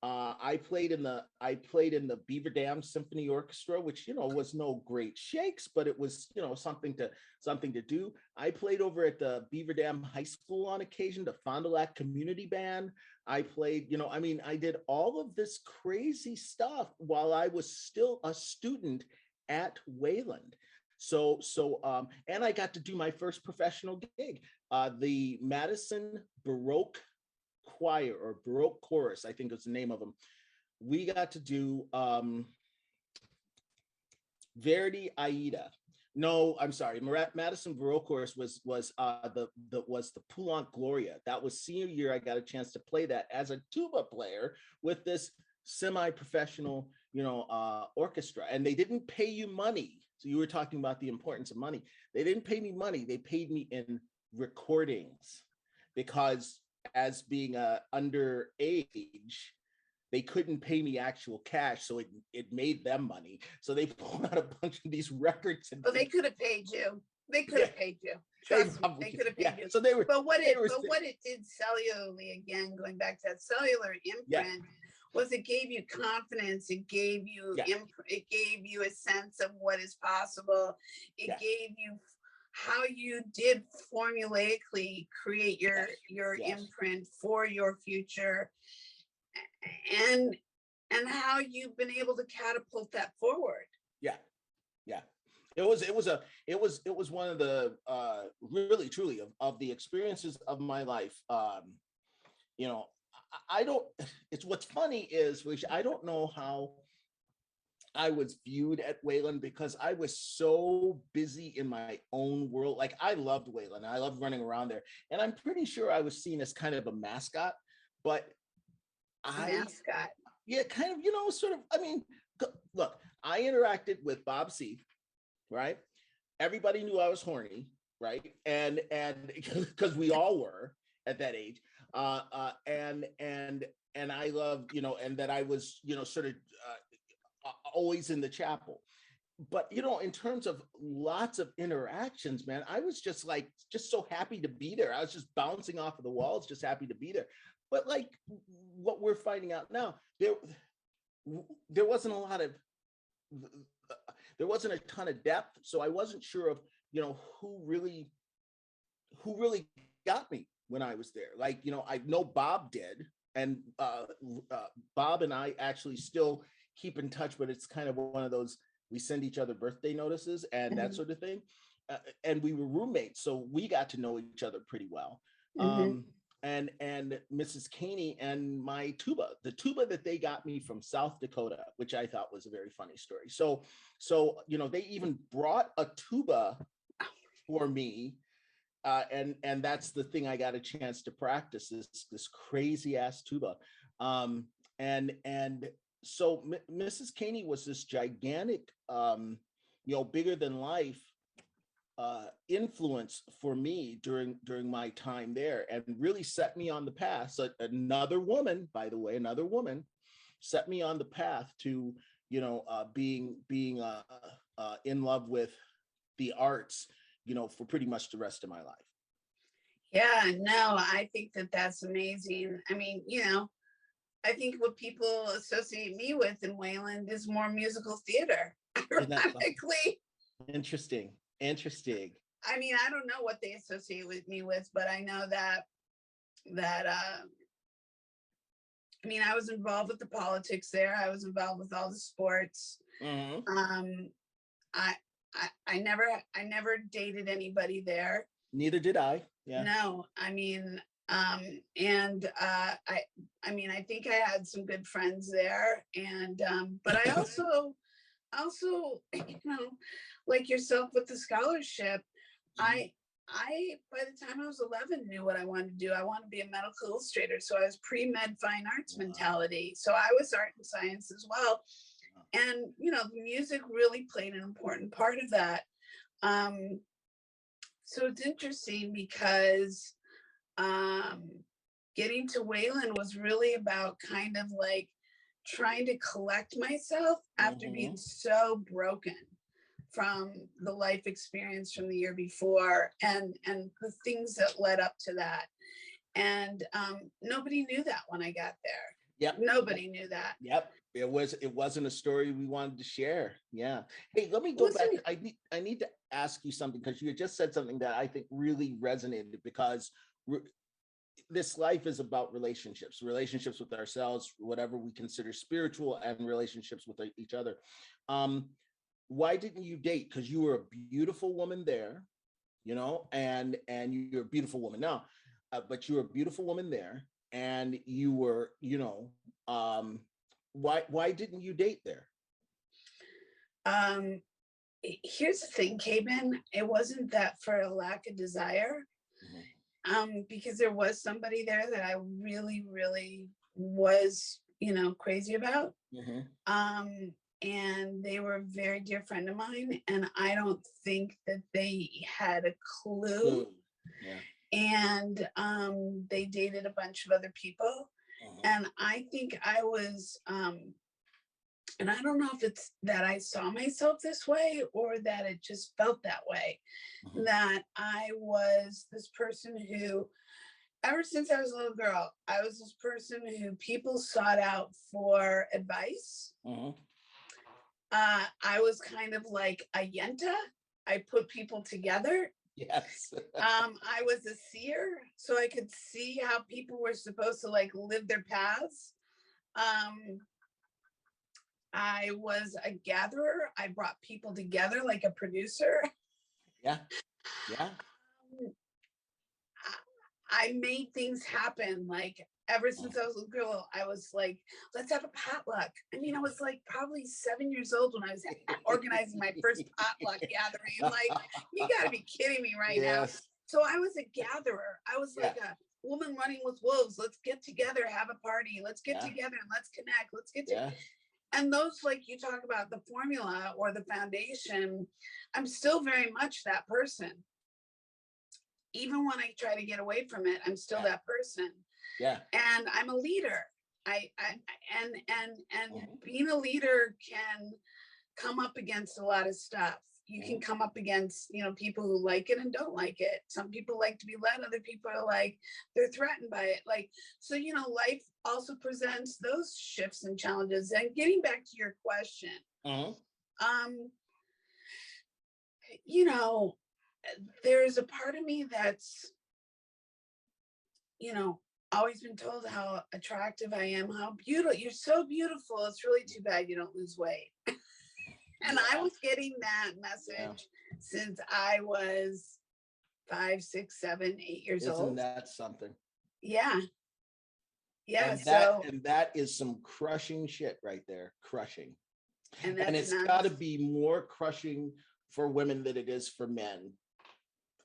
I played in the Beaver Dam Symphony Orchestra, which was no great shakes, but it was something to do. I played over at the Beaver Dam High School on occasion, the Fond du Lac Community Band. I played, I did all of this crazy stuff while I was still a student at Wayland. So and I got to do my first professional gig, the Madison Baroque Choir, or Baroque Chorus, I think was the name of them. We got to do Verdi Aida. No, I'm sorry. Madison Baroque was the Poulenc Gloria. That was senior year. I got a chance to play that as a tuba player with this semi-professional, orchestra, and they didn't pay you money. So you were talking about the importance of money. They didn't pay me money. They paid me in recordings because as being underage, they couldn't pay me actual cash, so it made them money. So they pulled out a bunch of these records. And well, they could have paid you. They could have paid you. Trust me, they could have paid you. So they were. But what it did cellularly, again, going back to that cellular imprint, was it gave you confidence. It gave you it gave you a sense of what is possible. It gave you how you did formulaically create your imprint for your future. And how you've been able to catapult that forward. Yeah. It was one of the really truly of the experiences of my life. I don't. It's what's funny is, which I don't know how I was viewed at Wayland because I was so busy in my own world. Like I loved Wayland. I loved running around there, and I'm pretty sure I was seen as kind of a mascot, but. Mascot. Yeah, kind of, sort of. I mean, look, I interacted with Bob C, right? Everybody knew I was horny, right? And because we all were at that age, and I loved, and that I was, sort of always in the chapel. But in terms of lots of interactions, man, I was just so happy to be there. I was just bouncing off of the walls, just happy to be there. But like what we're finding out now, there wasn't a lot of, there wasn't a ton of depth. So I wasn't sure of, who really got me when I was there. Like, I know Bob did. And Bob and I actually still keep in touch, but it's kind of one of those, we send each other birthday notices and that sort of thing. And we were roommates, so we got to know each other pretty well. And Mrs. Caney and my tuba, the tuba that they got me from South Dakota, which I thought was a very funny story. So they even brought a tuba for me, and that's the thing I got a chance to practice, this crazy ass tuba. And so Mrs. Caney was this gigantic, bigger than life influence for me during my time there, and really set me on the path. So another woman set me on the path to being in love with the arts, for pretty much the rest of my life. Yeah, no, I think that's amazing. I mean, I think what people associate me with in Wayland is more musical theater. Ironically. Interesting. I mean, I don't know what they associate with me with, but I know that I mean, I was involved with the politics there. I was involved with all the sports. I never dated anybody there. Neither did I. Yeah. No, I mean, I think I had some good friends there, and but I also, like yourself with the scholarship, I by the time I was 11 knew what I wanted to do. I wanted to be a medical illustrator, so I was pre-med fine arts mentality. So I was art and science as well, and the music really played an important part of that. So it's interesting because getting to Wayland was really about kind of like trying to collect myself after being so broken from the life experience from the year before and the things that led up to that. And nobody knew that when I got there. Yep. Nobody knew that. Yep. It wasn't a story we wanted to share. Yeah. Hey, let me go back. I need to ask you something, because you just said something that I think really resonated, because this life is about relationships with ourselves, whatever we consider spiritual, and relationships with each other. Why didn't you date? Because you were a beautiful woman there, and you're a beautiful woman now, but you were a beautiful woman there, and you were, why didn't you date there? here's the thing, Kabin, it wasn't that for a lack of desire, because there was somebody there that I really, really was, crazy about. And they were a very dear friend of mine, and I don't think that they had a clue. And they dated a bunch of other people. And I think I was, and I don't know if it's that I saw myself this way or that it just felt that way, that I was this person who, ever since I was a little girl, I was this person who people sought out for advice. I was kind of like a yenta. I put people together. Yes. I was a seer, so I could see how people were supposed to like live their paths. I was a gatherer. I brought people together like a producer. Yeah. I made things happen. Like ever since I was a little girl, I was like, let's have a potluck. I mean, I was like probably 7 years old when I was organizing my first potluck gathering. Like, you gotta be kidding me right now. So I was a gatherer. I was like a woman running with wolves. Let's get together, have a party. Let's get together and let's connect. Let's get together. And those, like you talk about the formula or the foundation, I'm still very much that person. Even when I try to get away from it, I'm still that person. And I'm a leader. And being a leader can come up against a lot of stuff. You can come up against, people who like it and don't like it. Some people like to be led. Other people are like, they're threatened by it. Like, so, life also presents those shifts and challenges. And getting back to your question, there's a part of me that's, always been told how attractive I am, how beautiful, you're so beautiful. It's really too bad you don't lose weight. And I was getting that message since I was 5, 6, 7, 8 years old. Isn't that something? Yeah. And that is some crushing shit right there. Crushing. And it's got to be more crushing for women than it is for men.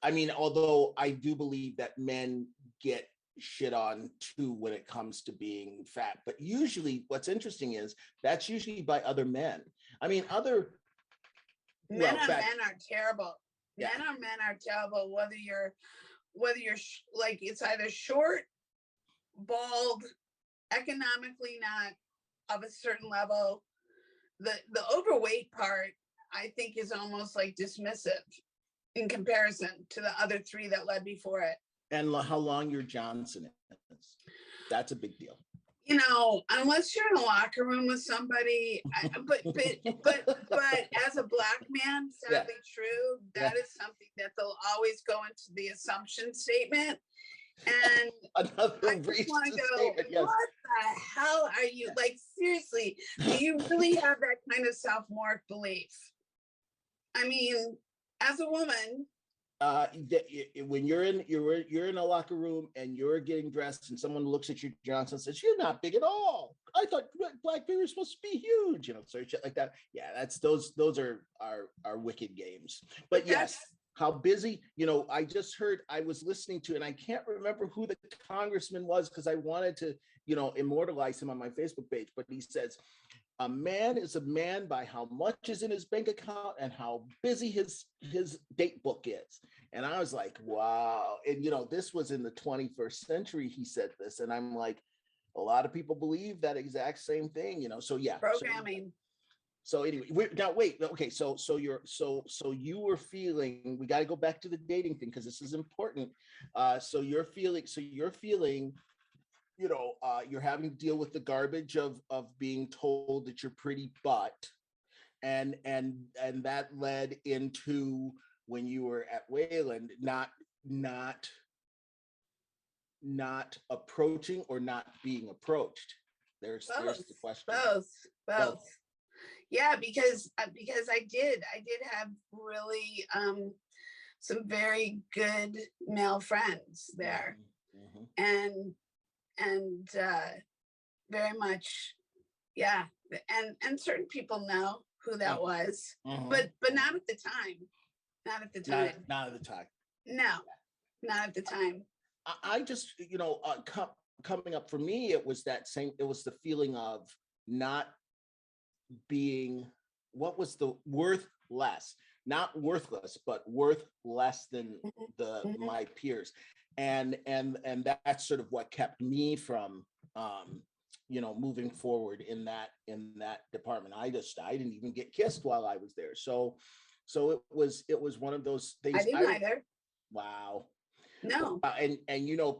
I mean, although I do believe that men get shit on too when it comes to being fat, but usually what's interesting is that's usually by other men. I mean, men are terrible. Men are terrible, whether you're like, it's either short, bald, economically not of a certain level. The overweight part, I think, is almost like dismissive in comparison to the other three that led before it. And how long your Johnson is. That's a big deal. Unless you're in a locker room with somebody, but as a Black man, sadly true, that is something that they'll always go into the assumption statement. And I just want to go, what the hell are you, like, seriously, do you really have that kind of sophomoric belief? I mean, as a woman, when you're in a locker room and you're getting dressed and someone looks at you, Johnson, and says, you're not big at all. I thought Black people were supposed to be huge, so shit like that. Yeah, that's those are wicked games. But yes, how busy, I just heard, I was listening to, and I can't remember who the congressman was because I wanted to, immortalize him on my Facebook page, but he says, a man is a man by how much is in his bank account and how busy his date book is. And I was like, wow. And, this was in the 21st century. He said this. And I'm like, a lot of people believe that exact same thing, so yeah. Programming. So anyway, wait. Okay. So you were feeling, we got to go back to the dating thing, because this is important. So you're feeling, you're having to deal with the garbage of being told that you're pretty butt, and that led into, when you were at Wayland, not approaching or not being approached. There's the question. Both. Yeah, because I did have really some very good male friends there, and very much, and certain people know who that was, Mhm. but not at the time. Not at the time. Not at the time. No, not at the time. I just, coming up for me, it was the feeling of not being, what was the worth less, not worthless, but worth less than Mhm. my peers. And that's sort of what kept me from, moving forward in that department. I didn't even get kissed while I was there. So it was one of those things. I didn't either. Wow. No. And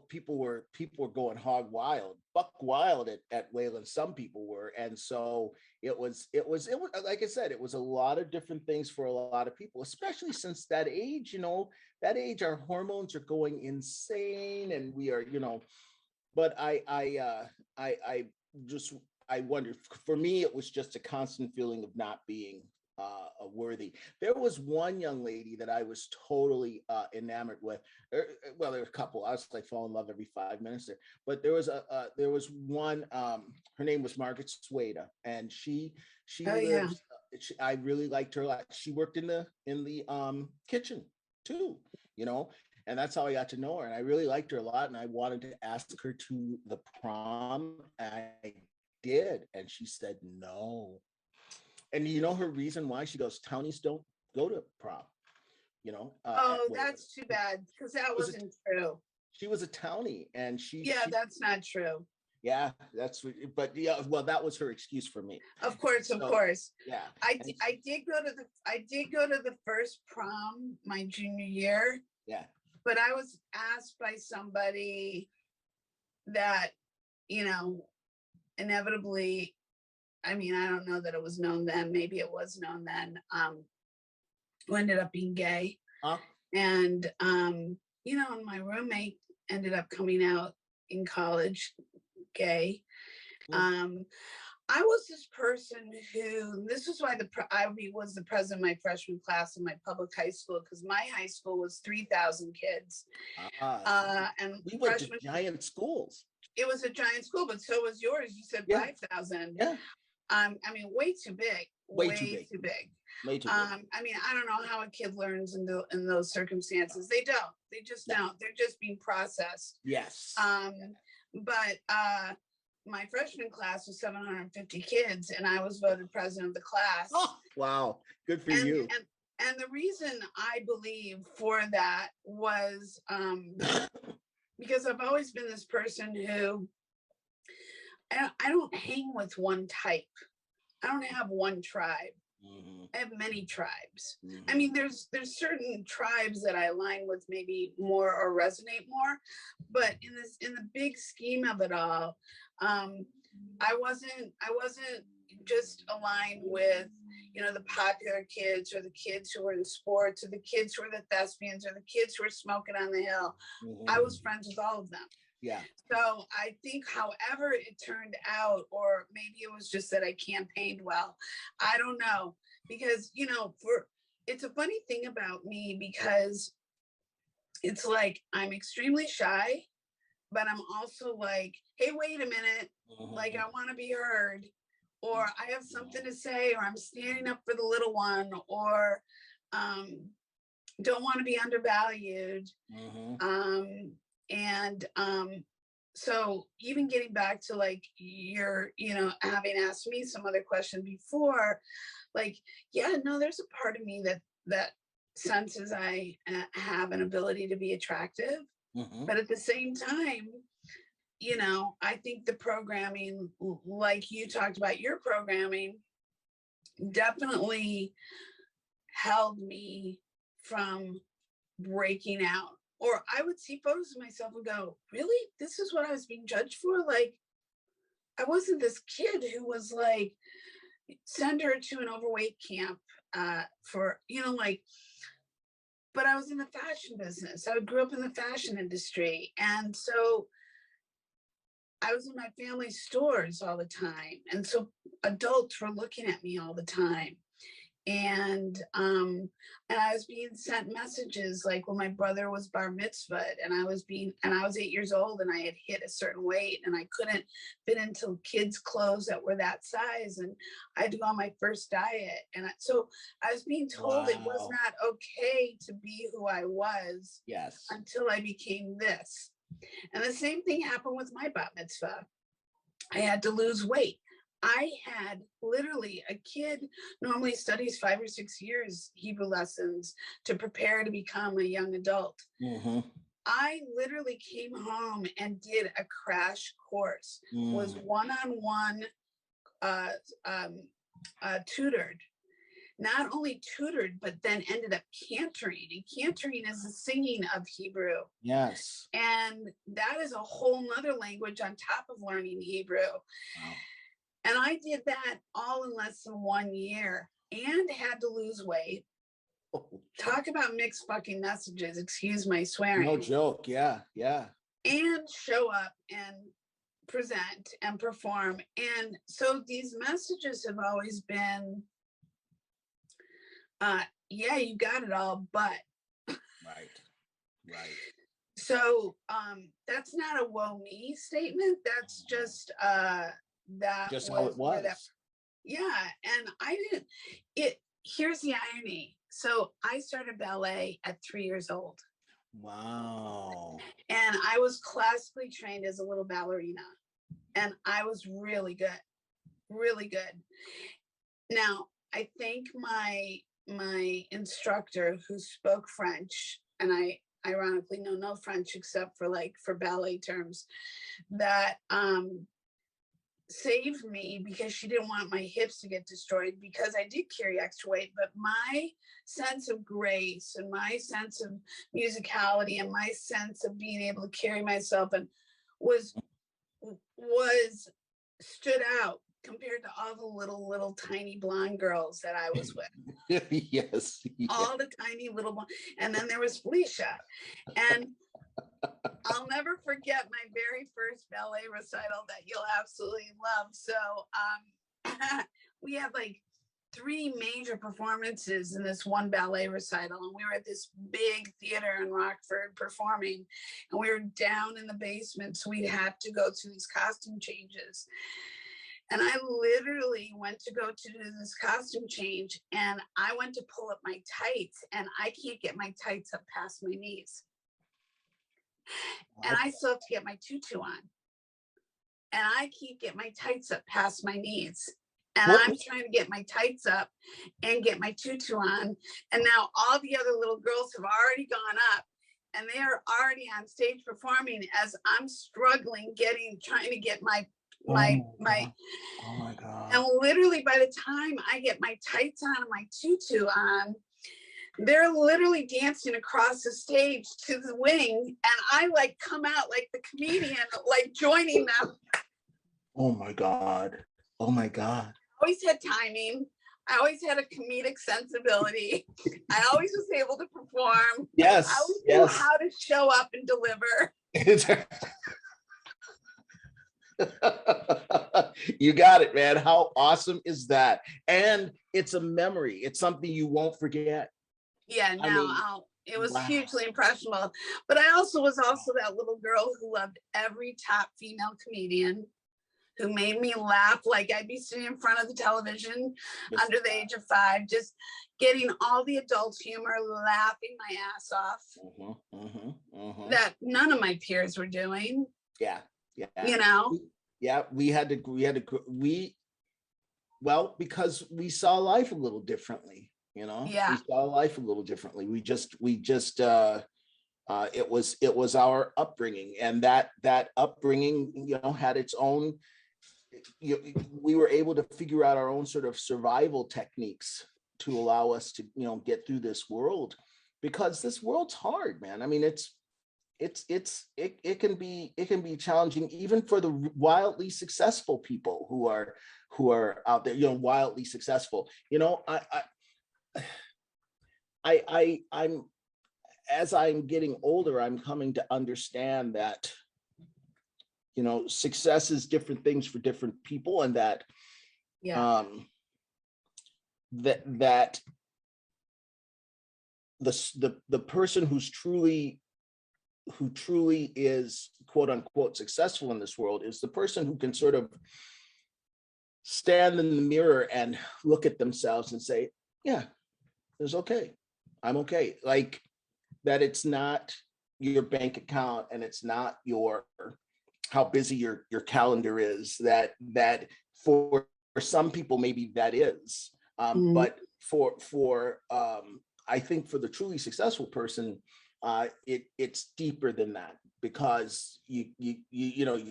people were going buck wild at Wayland. Some people were, and so it was like I said, it was a lot of different things for a lot of people, especially since that age. Our hormones are going insane, and we are, But I wonder. For me, it was just a constant feeling of not being worthy. There was one young lady that I was totally enamored with. Well, there were a couple. I was like fall in love every 5 minutes there. But there was one. Her name was Margaret Swada, and she lives. I really liked her a lot. She worked in the kitchen too, and that's how I got to know her. And I really liked her a lot, and I wanted to ask her to the prom. I did, and she said no. And her reason why? She goes, townies don't go to prom, That's too bad, because that wasn't true. She was a townie, and that's not true. Yeah, but yeah, well, that was her excuse for me. Of course. Yeah. I did go to the first prom my junior year. Yeah. But I was asked by somebody that, inevitably, I don't know that it was known then, maybe it was known then, who ended up being gay. And, and my roommate ended up coming out in college gay. I was this person this is why I was the president of my freshman class in my public high school, because my high school was 3,000 kids. And we went to giant schools. It was a giant school, but so was yours. You said 5,000. Yeah. Way too big. Way too big. I don't know how a kid learns in those circumstances. They don't. They just don't. They're just being processed. Yes. But my freshman class was 750 kids, and I was voted president of the class. Oh, wow. Good for you. And the reason I believe for that was because I've always been this person who I don't hang with one type. I don't have one tribe. Mm-hmm. I have many tribes. Mm-hmm. There's certain tribes that I align with maybe more or resonate more, but in the big scheme of it all, I wasn't just aligned with the popular kids, or the kids who were in sports, or the kids who were the thespians, or the kids who were smoking on the hill. Mm-hmm. I was friends with all of them. Yeah. So I think however it turned out, or maybe it was just that I campaigned well, I don't know, because it's a funny thing about me, because it's like I'm extremely shy, but I'm also like, hey, wait a minute, like I want to be heard, or I have something to say, or I'm standing up for the little one, or don't want to be undervalued. So even getting back to like your, having asked me some other question before, like, there's a part of me that senses I have an ability to be attractive, but at the same time, I think the programming, like you talked about your programming, definitely held me from breaking out. Or I would see photos of myself and go, really? This is what I was being judged for? Like, I wasn't this kid who was like, send her to an overweight camp for, but I was in the fashion business. I grew up in the fashion industry. And so I was in my family's stores all the time. And so adults were looking at me all the time. And I was being sent messages like when my brother was bar mitzvahed, and I was 8 years old, and I had hit a certain weight, and I couldn't fit into kids' clothes that were that size, and I had to go on my first diet. And so I was being told it was not okay to be who I was until I became this. And the same thing happened with my bat mitzvah. I had to lose weight. I had literally, a kid normally studies 5 or 6 years Hebrew lessons to prepare to become a young adult. I literally came home and did a crash course, was one-on-one tutored. Not only tutored, but then ended up cantering. And cantering is the singing of Hebrew. Yes. And that is a whole nother language on top of learning Hebrew. Wow. And I did that all in less than 1 year and had to lose weight. Talk about mixed fucking messages. Excuse my swearing. No joke. Yeah. And show up and present and perform. And so these messages have always been, yeah, you got it all, but. Right. So that's not a woe me statement. That's just just how it was. And here's the irony. So I started ballet at 3 years old. Wow. And I was classically trained as a little ballerina, and I was really good. Now, I think my instructor, who spoke French, and I ironically know no French except for ballet terms, that saved me, because she didn't want my hips to get destroyed, because I did carry extra weight, but my sense of grace and my sense of musicality and my sense of being able to carry myself and was stood out compared to all the little tiny blonde girls that I was with. Yes. All the tiny little, and then there was Felicia. And I'll never forget my very first ballet recital that you'll absolutely love. So we had like 3 major performances in this one ballet recital, and we were at this big theater in Rockford performing, and we were down in the basement, so we'd have to go to these costume changes. And I literally went to go to do this costume change, and I went to pull up my tights, and I can't get my tights up past my knees. And I still have to get my tutu on. And I can't get my tights up past my knees. And I'm trying to get my tights up and get my tutu on. And now all the other little girls have already gone up, and they are already on stage performing as I'm struggling trying to get my oh my God. And literally by the time I get my tights on and my tutu on, they're literally dancing across the stage to the wing, and I come out like the comedian, joining them. Oh my God. I always had timing. I always had a comedic sensibility. I always was able to perform. Yes. I always knew how to show up and deliver. You got it, man. How awesome is that? And it's a memory. It's something you won't forget. Yeah, it was hugely impressionable. But I was also that little girl who loved every top female comedian, who made me laugh. Like, I'd be sitting in front of the television under the age of 5, just getting all the adult humor, laughing my ass off. That none of my peers were doing. Yeah. Yeah, because we saw life a little differently. Yeah. We saw life a little differently. We just it was our upbringing, and that upbringing, had its own, we were able to figure out our own sort of survival techniques to allow us to, get through this world, because this world's hard, man. I mean, it can be challenging even for the wildly successful people who are out there, wildly successful. I'm as I'm getting older, I'm coming to understand that, success is different things for different people, and that that the person who truly is quote unquote successful in this world is the person who can sort of stand in the mirror and look at themselves and say, yeah, it's okay. I'm okay. Like that it's not your bank account and it's not your how busy your calendar is, that for some people maybe that is. But for I think for the truly successful person, it's deeper than that, because you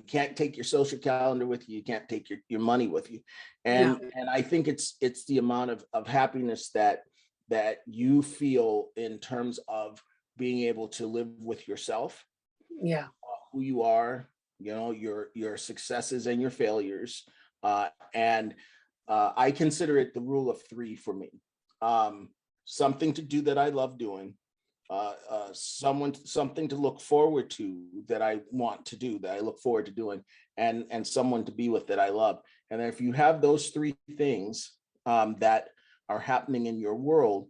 can't take your social calendar with you can't take your money with you, and I think it's the amount of happiness that you feel in terms of being able to live with yourself, who you are, your successes and your failures, and I consider it the rule of three for me. Something to do that I love doing, something to look forward to that I want to do, that I look forward to doing, and someone to be with that I love. And if you have those three things that are happening in your world,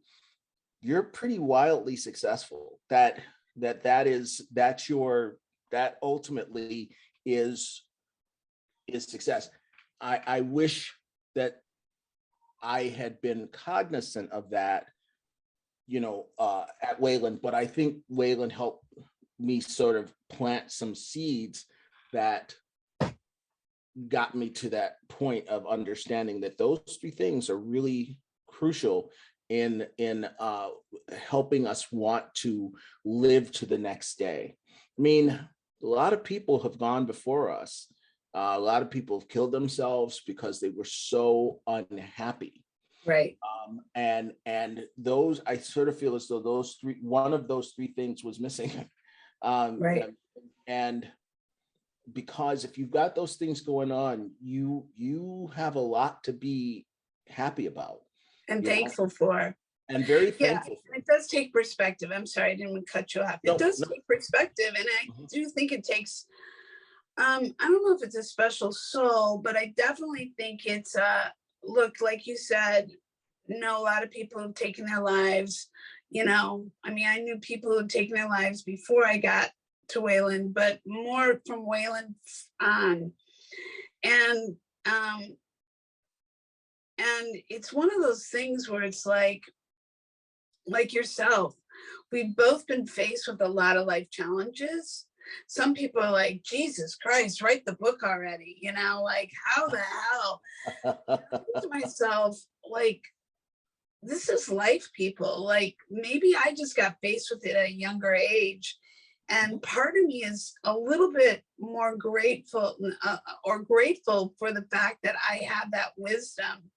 you're pretty wildly successful. That ultimately is success. I wish that I had been cognizant of that, at Wayland, but I think Wayland helped me sort of plant some seeds that got me to that point of understanding that those three things are really crucial in helping us want to live to the next day. I mean, a lot of people have gone before us. A lot of people have killed themselves because they were so unhappy. Right. And those, I sort of feel as though one of those three things was missing. Right. And because if you've got those things going on, you have a lot to be happy about and thankful for. And very thankful for. It does take perspective. I'm sorry, I didn't want to cut you off. It does take perspective. And I do think it takes, I don't know if it's a special soul, but I definitely think it's look, like you said, a lot of people have taken their lives, I mean, I knew people who had taken their lives before I got to Wayland, but more from Wayland on. And it's one of those things where it's like yourself, we've both been faced with a lot of life challenges. Some people are like, Jesus Christ, write the book already, like, how the hell? I think to myself, like, this is life, people. Like, maybe I just got faced with it at a younger age. And part of me is a little bit more grateful for the fact that I have that wisdom.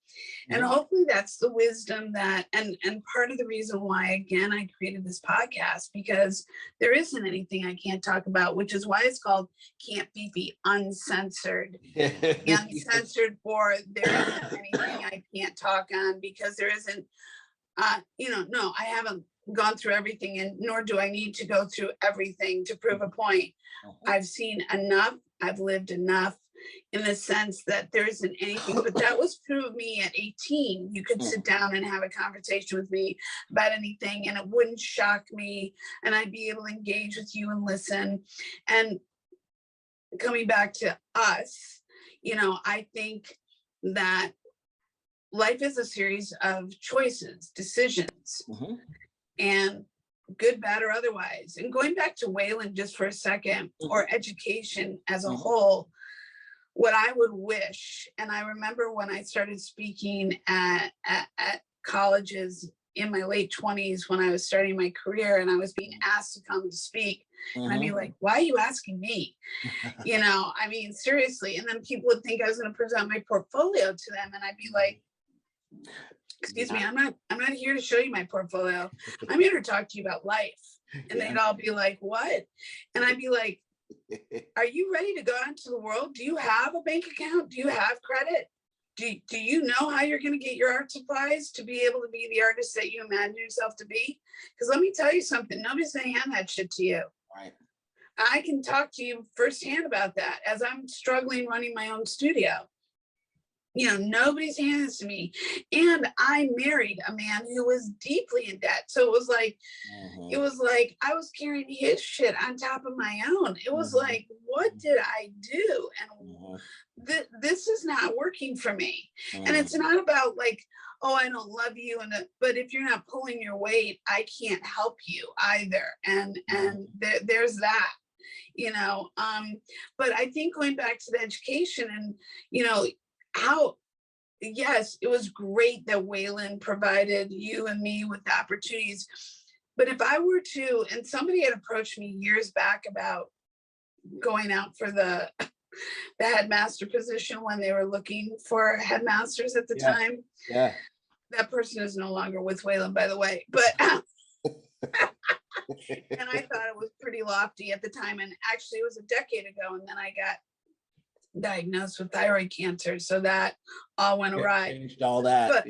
And hopefully that's the wisdom that, and part of the reason why, again, I created this podcast, because there isn't anything I can't talk about, which is why it's called Can't Be Uncensored. Uncensored, for there isn't anything I can't talk on, because there isn't, no, I haven't gone through everything, and nor do I need to go through everything to prove a point. I've seen enough, I've lived enough, in the sense that there isn't anything, but that was true of me at 18. You could sit down and have a conversation with me about anything, and it wouldn't shock me, and I'd be able to engage with you and listen. And coming back to us, I think that life is a series of choices, decisions, and good, bad, or otherwise. And going back to Wayland just for a second, or education as a whole, what I would wish, and I remember when I started speaking at colleges in my late 20s, when I was starting my career, and I was being asked to come to speak, and I'd be like, why are you asking me? I mean, seriously. And then people would think I was going to present my portfolio to them, and I'd be like, excuse me, I'm not here to show you my portfolio. I'm here to talk to you about life. And they'd all be like, what? And I'd be like, are you ready to go out into the world? Do you have a bank account? Do you have credit? Do you know how you're going to get your art supplies to be able to be the artist that you imagine yourself to be? Because let me tell you something, nobody's going to hand that shit to you. Right. I can talk to you firsthand about that, as I'm struggling running my own studio. nobody's handing this to me. And I married a man who was deeply in debt. So it was like I was carrying his shit on top of my own. It was like, what did I do? And this is not working for me. And it's not about like, oh, I don't love you. But if you're not pulling your weight, I can't help you either. And there's that. But I think going back to the education and, how, yes, it was great that Waylon provided you and me with the opportunities. But if I were to, and somebody had approached me years back about going out for the headmaster position when they were looking for headmasters at the time. Yeah. That person is no longer with Waylon, by the way. But and I thought it was pretty lofty at the time. And actually it was a decade ago. And then I got diagnosed with thyroid cancer. So that all went awry. Changed all that. But,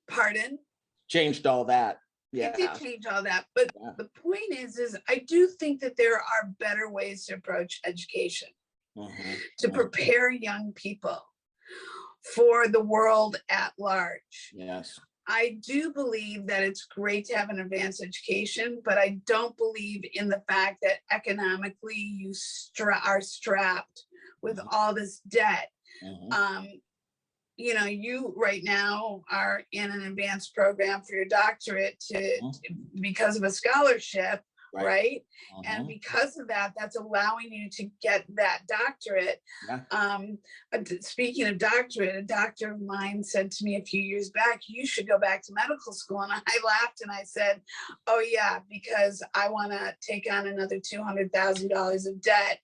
pardon? Changed all that. Yeah. It did change all that. But the point is I do think that there are better ways to approach education, to prepare young people for the world at large. Yes. I do believe that it's great to have an advanced education, but I don't believe in the fact that economically you are strapped with all this debt. You right now are in an advanced program for your doctorate because of a scholarship, right? And because of that, that's allowing you to get that doctorate. Speaking of doctorate, a doctor of mine said to me a few years back, you should go back to medical school. And I laughed and I said, oh yeah, because I want to take on another $200,000 of debt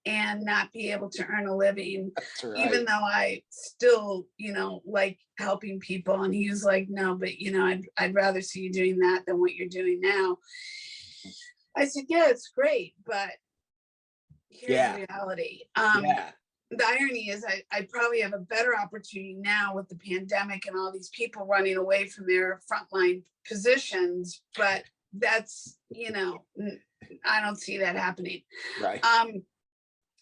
and not be able to earn a living, even though I still, like helping people. And he was like, no, but I'd rather see you doing that than what you're doing now. I said, yeah, it's great, but here's the reality. The irony is I probably have a better opportunity now with the pandemic and all these people running away from their frontline positions, but that's, I don't see that happening. Right.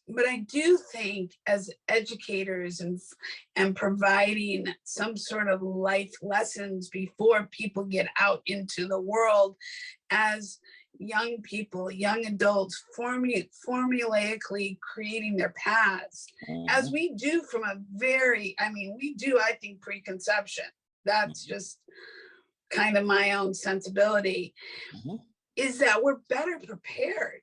But I do think as educators and providing some sort of life lessons before people get out into the world as young people, young adults, formulaically creating their paths, as we do from I think preconception. That's just kind of my own sensibility, is that we're better prepared.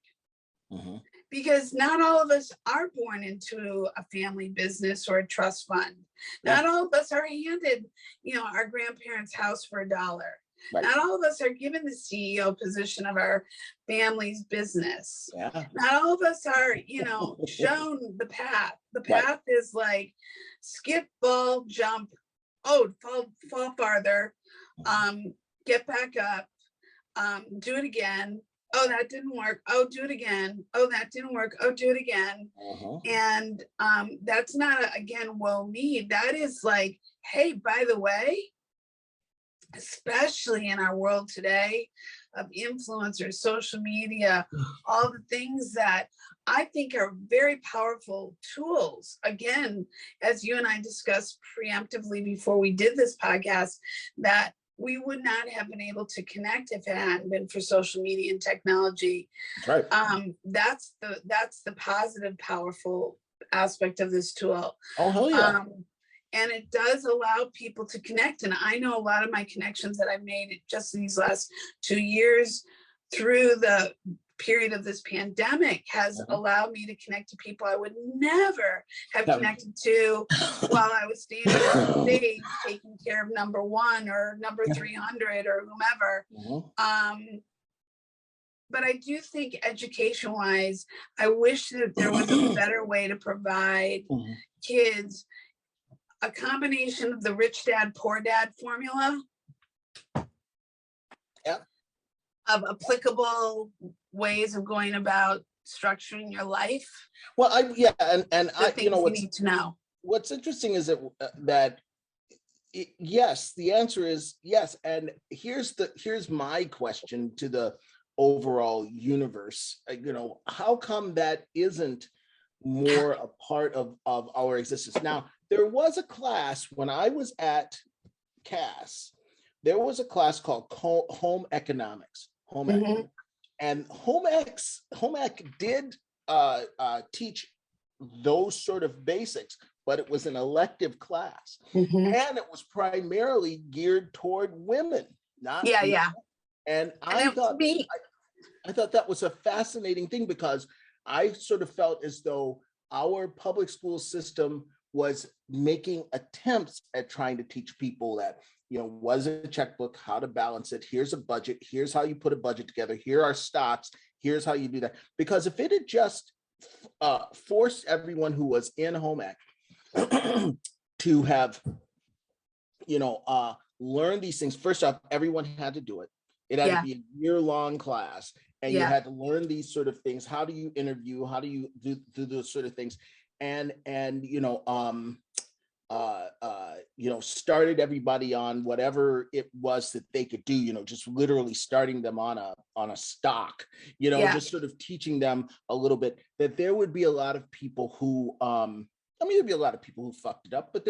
Because not all of us are born into a family business or a trust fund. Not all of us are handed, our grandparents' house for $1. Not all of us are given the CEO position of our family's business. Not all of us are, shown the path. The path is like skip, fall, jump, fall farther, get back up, do it again. Oh, that didn't work. Oh, do it again. Oh, that didn't work. Oh, do it again. And that's not, will need. That is like, hey, by the way, especially in our world today of influencers, social media, all the things that I think are very powerful tools. Again, as you and I discussed preemptively before we did this podcast, that we would not have been able to connect if it hadn't been for social media and technology. Right. That's the positive, powerful aspect of this tool. Oh, hell yeah. And it does allow people to connect. And I know a lot of my connections that I've made just these last 2 years through the period of this pandemic has allowed me to connect to people I would never have connected to while I was standing on stage taking care of number 1 or number 300 or whomever. But I do think education wise, I wish that there was a better way to provide kids a combination of the rich dad, poor dad formula of applicable ways of going about structuring your life. Well, and I, we need to know. What's interesting is that yes, the answer is yes. And here's my question to the overall universe. How come that isn't more a part of our existence? Now, there was a class when I was at Cass, there was a class called home economics, home ec. Mhm. And home ec did teach those sort of basics, but it was an elective class. Mhm. And it was primarily geared toward women, not Yeah, men. yeah. And And it would be, I thought that was a fascinating thing, because I sort of felt as though our public school system was making attempts at trying to teach people that, was a checkbook, how to balance it. Here's a budget. Here's how you put a budget together. Here are stocks. Here's how you do that. Because if it had just forced everyone who was in home ec to have, learn these things, first off, everyone had to do it. It had yeah, to be a year-long class, and you yeah. had to learn these sort of things. How do you interview? How do you do those sort of things? And started everybody on whatever it was that they could do, just literally starting them on a stock, Yeah. just sort of teaching them a little bit, that there would be a lot of people who, there'd be a lot of people who fucked it up, but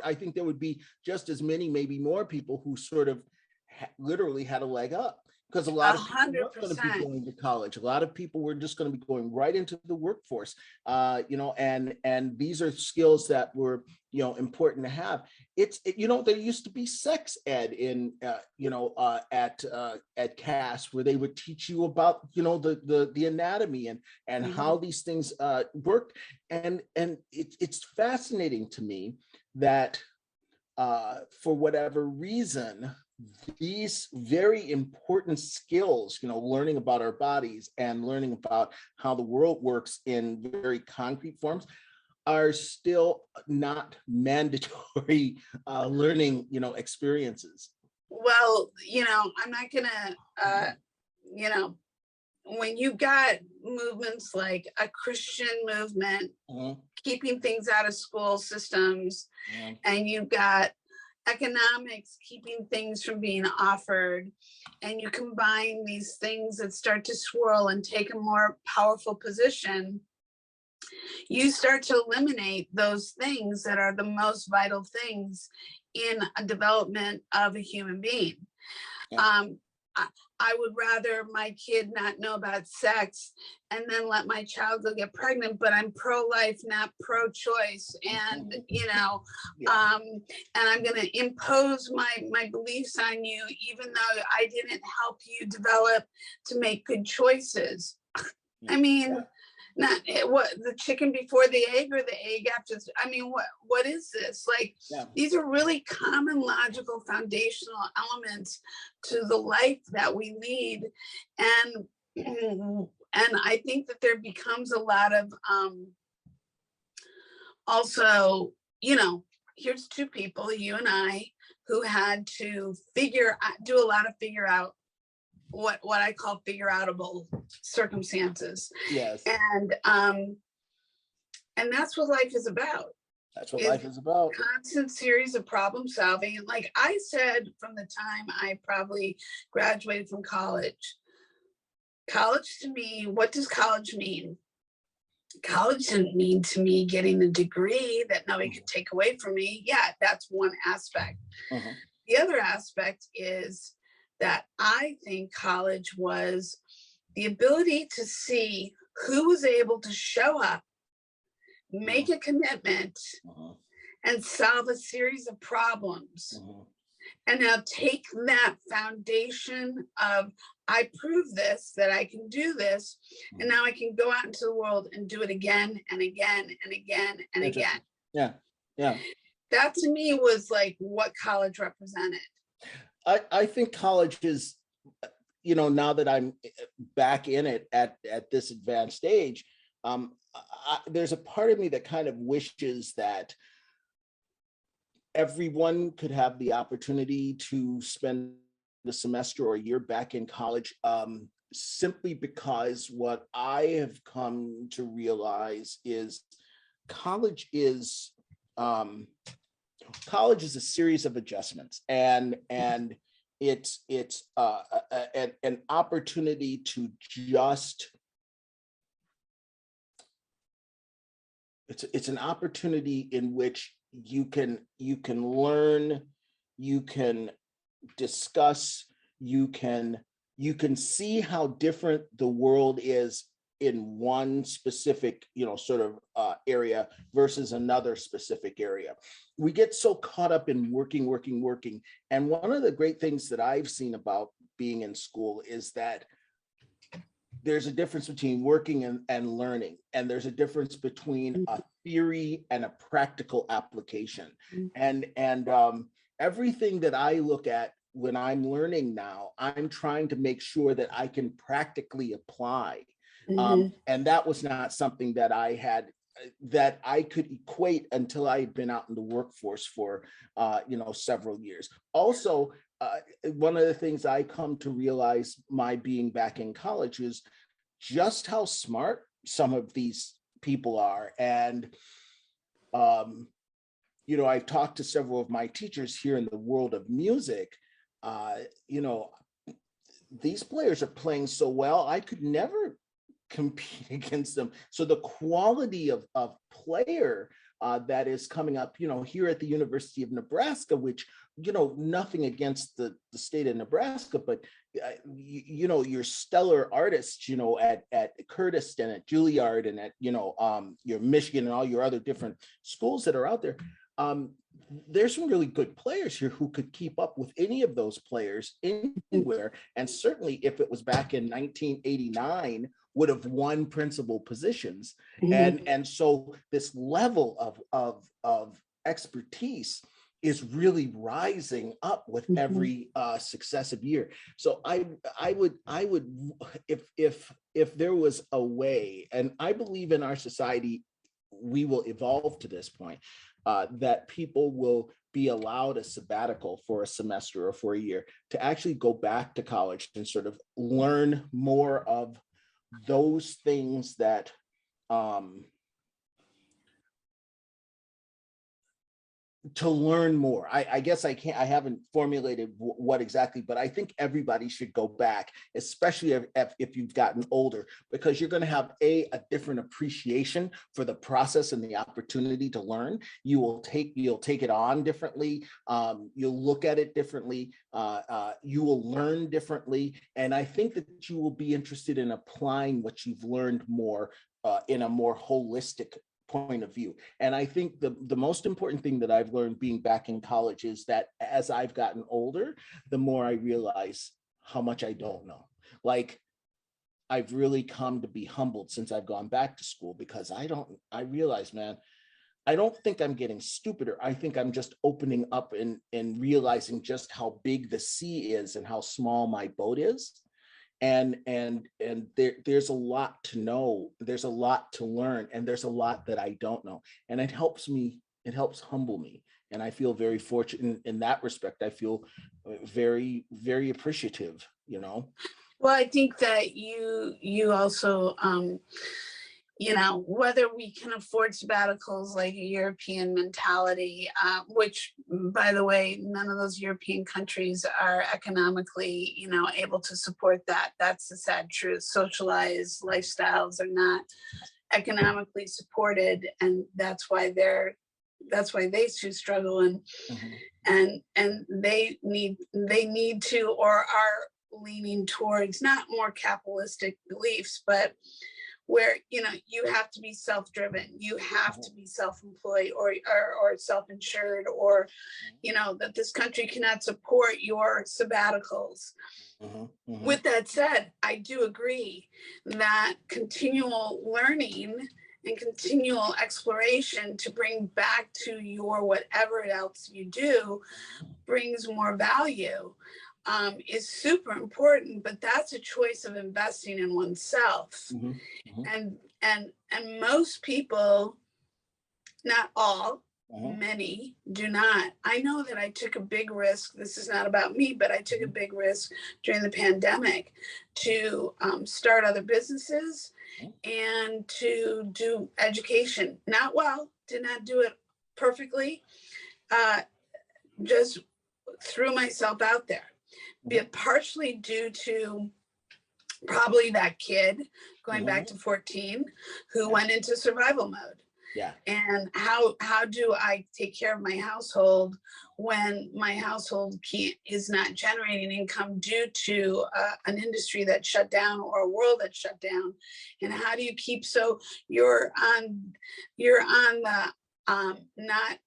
I think there would be just as many, maybe more people who sort of literally had a leg up. Because a lot of people weren't going to be 100%. going to college. A lot of people were just going to be going right into the workforce, and these are skills that were, important to have. There used to be sex ed in, at Cass, where they would teach you about, the anatomy and how these things work. And it's fascinating to me that for whatever reason, these very important skills, learning about our bodies and learning about how the world works in very concrete forms, are still not mandatory learning, experiences. Well, I'm not gonna, when you got movements like a Christian movement, keeping things out of school systems, and you've got economics keeping things from being offered, and you combine these things that start to swirl and take a more powerful position, you start to eliminate those things that are the most vital things in a development of a human being. Yeah. I would rather my kid not know about sex and then let my child go get pregnant, but I'm pro-life, not pro-choice. And, Yeah. and I'm going to impose my beliefs on you, even though I didn't help you develop to make good choices. I mean, not what the chicken before the egg or the egg after. I mean, what is this? Like, these are really common, logical, foundational elements to the life that we lead, and I think that there becomes a lot of also, here's two people, you and I, who had to do a lot of figure out what I call figure outable circumstances. Yes. And that's what life is about. That's what life is about. Constant series of problem solving. And like I said, from the time I probably graduated from college to me, what does college mean? College didn't mean to me getting a degree that nobody could take away from me. Yeah, that's one aspect. The other aspect is that I think college was the ability to see who was able to show up, make a commitment, and solve a series of problems. And now take that foundation of, I prove this, that I can do this, and now I can go out into the world and do it again and again and again and again. Yeah. That to me was like what college represented. I think college is, now that I'm back in it at this advanced age, there's a part of me that kind of wishes that everyone could have the opportunity to spend a semester or a year back in college, simply because what I have come to realize is college is a series of adjustments, and it's an opportunity to just it's an opportunity in which you can learn, you can discuss, you can see how different the world is in one specific, sort of area versus another specific area. We get so caught up in working. And one of the great things that I've seen about being in school is that there's a difference between working and learning. And there's a difference between a theory and a practical application. And everything that I look at when I'm learning now, I'm trying to make sure that I can practically apply. And that was not something that I could equate until I had been out in the workforce for, several years. Also, one of the things I come to realize my being back in college is just how smart some of these people are. And, I've talked to several of my teachers here in the world of music. These players are playing so well, I could never compete against them. So the quality of player that is coming up, here at the University of Nebraska, which, nothing against the state of Nebraska, but, your stellar artists, at Curtis and at Juilliard and at, your Michigan and all your other different schools that are out there. There's some really good players here who could keep up with any of those players anywhere. And certainly if it was back in 1989, would have won principal positions. And so this level of expertise is really rising up with every successive year. So I would if there was a way, and I believe in our society, we will evolve to this point, that people will be allowed a sabbatical for a semester or for a year to actually go back to college and sort of learn more of those things that to learn more. I guess I haven't formulated what exactly, but I think everybody should go back, especially if you've gotten older, because you're going to have a different appreciation for the process and the opportunity to learn. You'll take it on differently. You'll look at it differently. You will learn differently. And I think that you will be interested in applying what you've learned more in a more holistic point of view. And I think the most important thing that I've learned being back in college is that as I've gotten older, the more I realize how much I don't know. Like, I've really come to be humbled since I've gone back to school, because I realize, man, I don't think I'm getting stupider. I think I'm just opening up and realizing just how big the sea is and how small my boat is. And there's a lot to know, there's a lot to learn, and there's a lot that I don't know. And it helps humble me. And I feel very fortunate in that respect. I feel very, very appreciative, Well, I think that you also, whether we can afford sabbaticals like a European mentality, which, by the way, none of those European countries are economically, able to support that. That's the sad truth. Socialized lifestyles are not economically supported, and that's why they too struggle, and they need to, or are leaning towards not more capitalistic beliefs, but where you have to be self-driven, you have to be self-employed or self-insured, or that this country cannot support your sabbaticals. With that said, I do agree that continual learning and continual exploration to bring back to your whatever else you do brings more value. Is super important, but that's a choice of investing in oneself. And most people, not all, many do not. I know that I took a big risk. This is not about me, but I took a big risk during the pandemic to start other businesses and to do education. Not well, did not do it perfectly. Just threw myself out there. Partially due to probably that kid going back to 14 who went into survival mode. Yeah. And how do I take care of my household when my household is not generating income due to an industry that shut down or a world that shut down? And how do you keep, so you're on the not,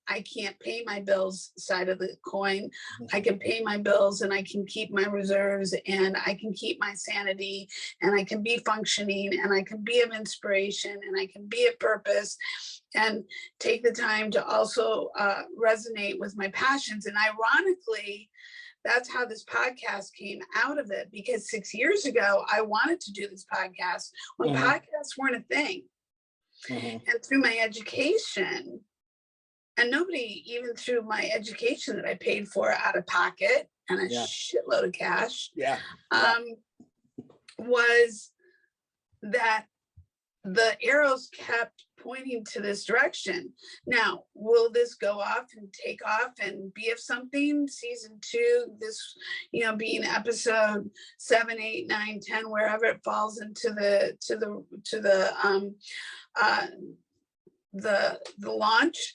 I can't pay my bills side of the coin. I can pay my bills and I can keep my reserves and I can keep my sanity and I can be functioning and I can be of inspiration and I can be of purpose and take the time to also resonate with my passions. And ironically, that's how this podcast came out of it, because 6 years ago, I wanted to do this podcast when podcasts weren't a thing. And through my education, and nobody, even through my education that I paid for out of pocket and a shitload of cash, was that the arrows kept pointing to this direction. Now, will this go off and take off and be of something? Season 2, this, being episode 7, 8, 9, 10, wherever it falls into the launch.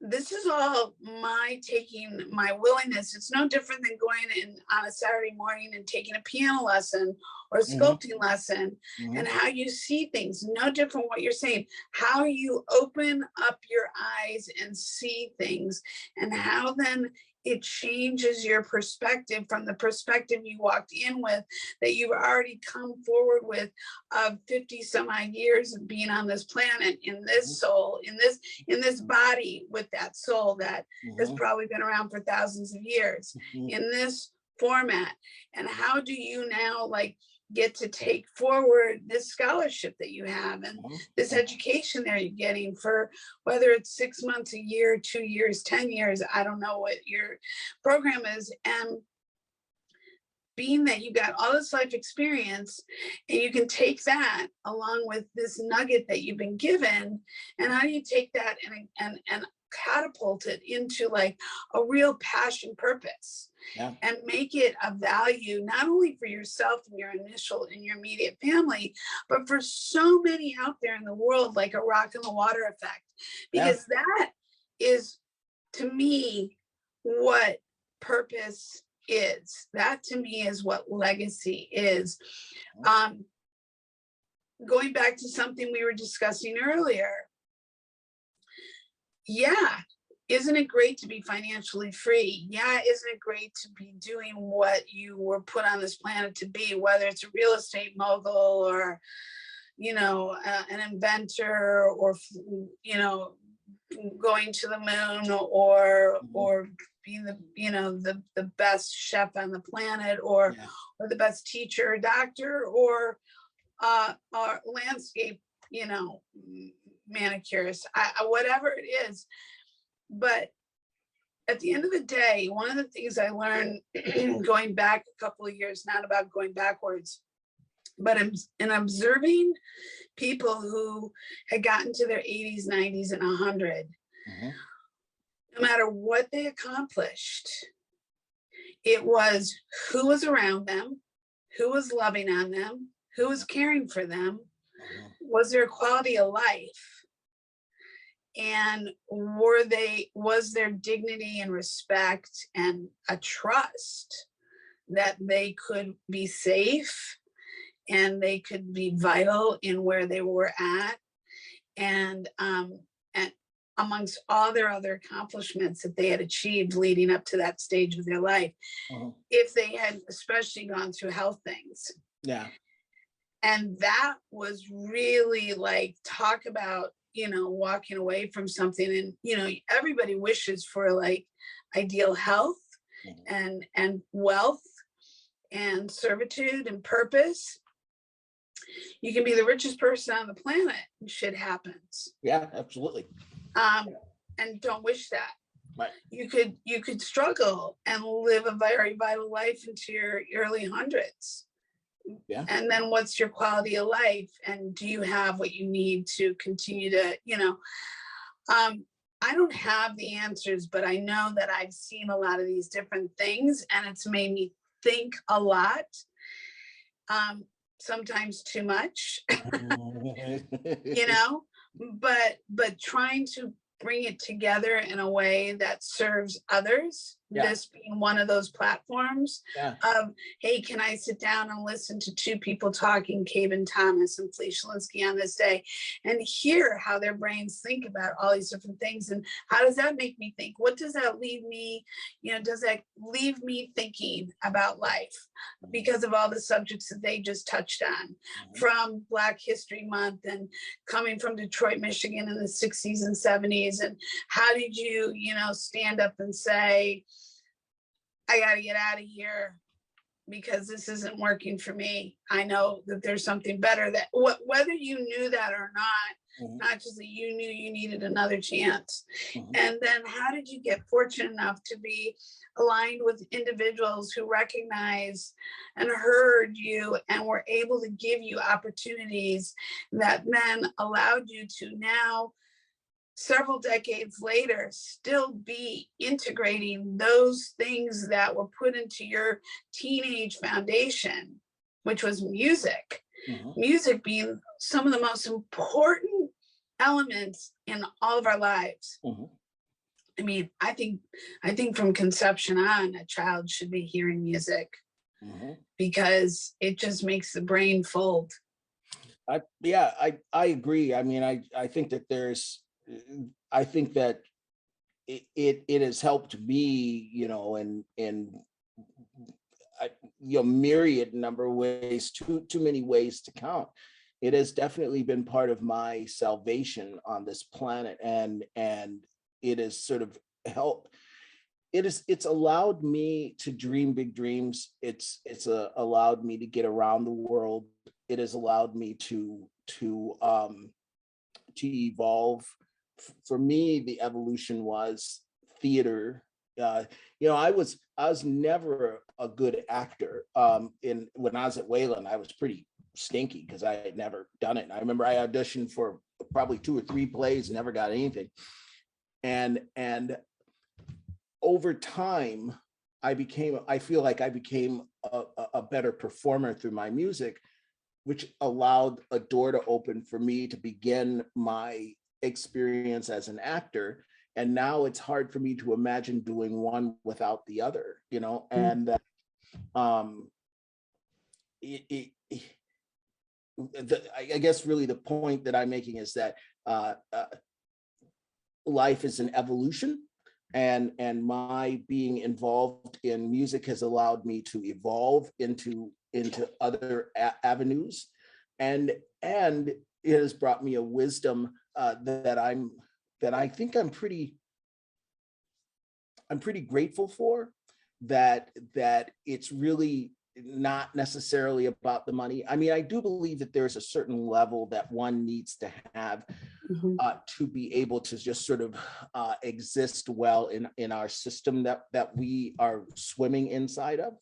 This is all my taking my willingness. It's no different than going in on a Saturday morning and taking a piano lesson or a sculpting lesson, and how you see things. No different what you're saying. How you open up your eyes and see things, and how then it changes your perspective from the perspective you walked in with, that you've already come forward with, of 50 some odd years of being on this planet, in this soul, in this body, with that soul that has probably been around for thousands of years, in this format. And how do you now get to take forward this scholarship that you have and this education that you're getting for, whether it's 6 months, a year, 2 years, 10 years, I don't know what your program is. And being that you got all this life experience, and you can take that along with this nugget that you've been given, and how do you take that and catapult it into a real passion purpose, and make it a value, not only for yourself and your immediate family, but for so many out there in the world, like a rock in the water effect. Because that is, to me, what purpose is. That to me is what legacy is. Going back to something we were discussing earlier, isn't it great to be financially free? Isn't it great to be doing what you were put on this planet to be, whether it's a real estate mogul or, an inventor, or, going to the moon, or being the best chef on the planet, or the best teacher or doctor, or landscape, manicurist, whatever it is. But at the end of the day, one of the things I learned going back a couple of years, not about going backwards, but in observing people who had gotten to their 80s, 90s, and 100, no matter what they accomplished, it was who was around them, who was loving on them, who was caring for them, was there quality of life, and was there dignity and respect and a trust that they could be safe and they could be vital in where they were at, and amongst all their other accomplishments that they had achieved leading up to that stage of their life, if they had especially gone through health things. And that was really talk about, walking away from something. And, everybody wishes for ideal health and wealth and servitude and purpose. You can be the richest person on the planet and shit happens. Absolutely. And don't wish that. Right. You could struggle and live a very vital life into your early hundreds. And then what's your quality of life? And do you have what you need to continue to, I don't have the answers, but I know that I've seen a lot of these different things, and it's made me think a lot. Sometimes too much, but trying to bring it together in a way that serves others, Yeah. this being one of those platforms Yeah. of, hey, can I sit down and listen to two people talking, Kabin Thomas and Felicia Linsky, on this day, and hear how their brains think about all these different things, and how does that make me think? What does that leave me, does that leave me thinking about life because of all the subjects that they just touched on, from Black History Month and coming from Detroit, Michigan in the 60s and 70s, and how did you, stand up and say, I got to get out of here because this isn't working for me. I know that there's something better, that whether you knew that or not just that you knew you needed another chance. And then how did you get fortunate enough to be aligned with individuals who recognized and heard you and were able to give you opportunities that then allowed you to now, several decades later, still be integrating those things that were put into your teenage foundation, which was music. Music being some of the most important elements in all of our lives. I mean, I think from conception on, a child should be hearing music because it just makes the brain fold. I agree. I mean, I think that I think that it has helped me, in myriad number of ways, too many ways to count. It has definitely been part of my salvation on this planet, and it has sort of helped. It's allowed me to dream big dreams. It's allowed me to get around the world. It has allowed me to evolve. For me, the evolution was theater. I was never a good actor. When I was at Wayland, I was pretty stinky because I had never done it. And I remember I auditioned for probably 2 or 3 plays, never got anything. And over time, I feel like I became a better performer through my music, which allowed a door to open for me to begin my experience as an actor. And now it's hard for me to imagine doing one without the other, and I guess really the point that I'm making is that life is an evolution, and my being involved in music has allowed me to evolve into other avenues, and it has brought me a wisdom that I think I'm pretty grateful for, that it's really not necessarily about the money. I mean, I do believe that there's a certain level that one needs to have to be able to just sort of exist well in our system that we are swimming inside of.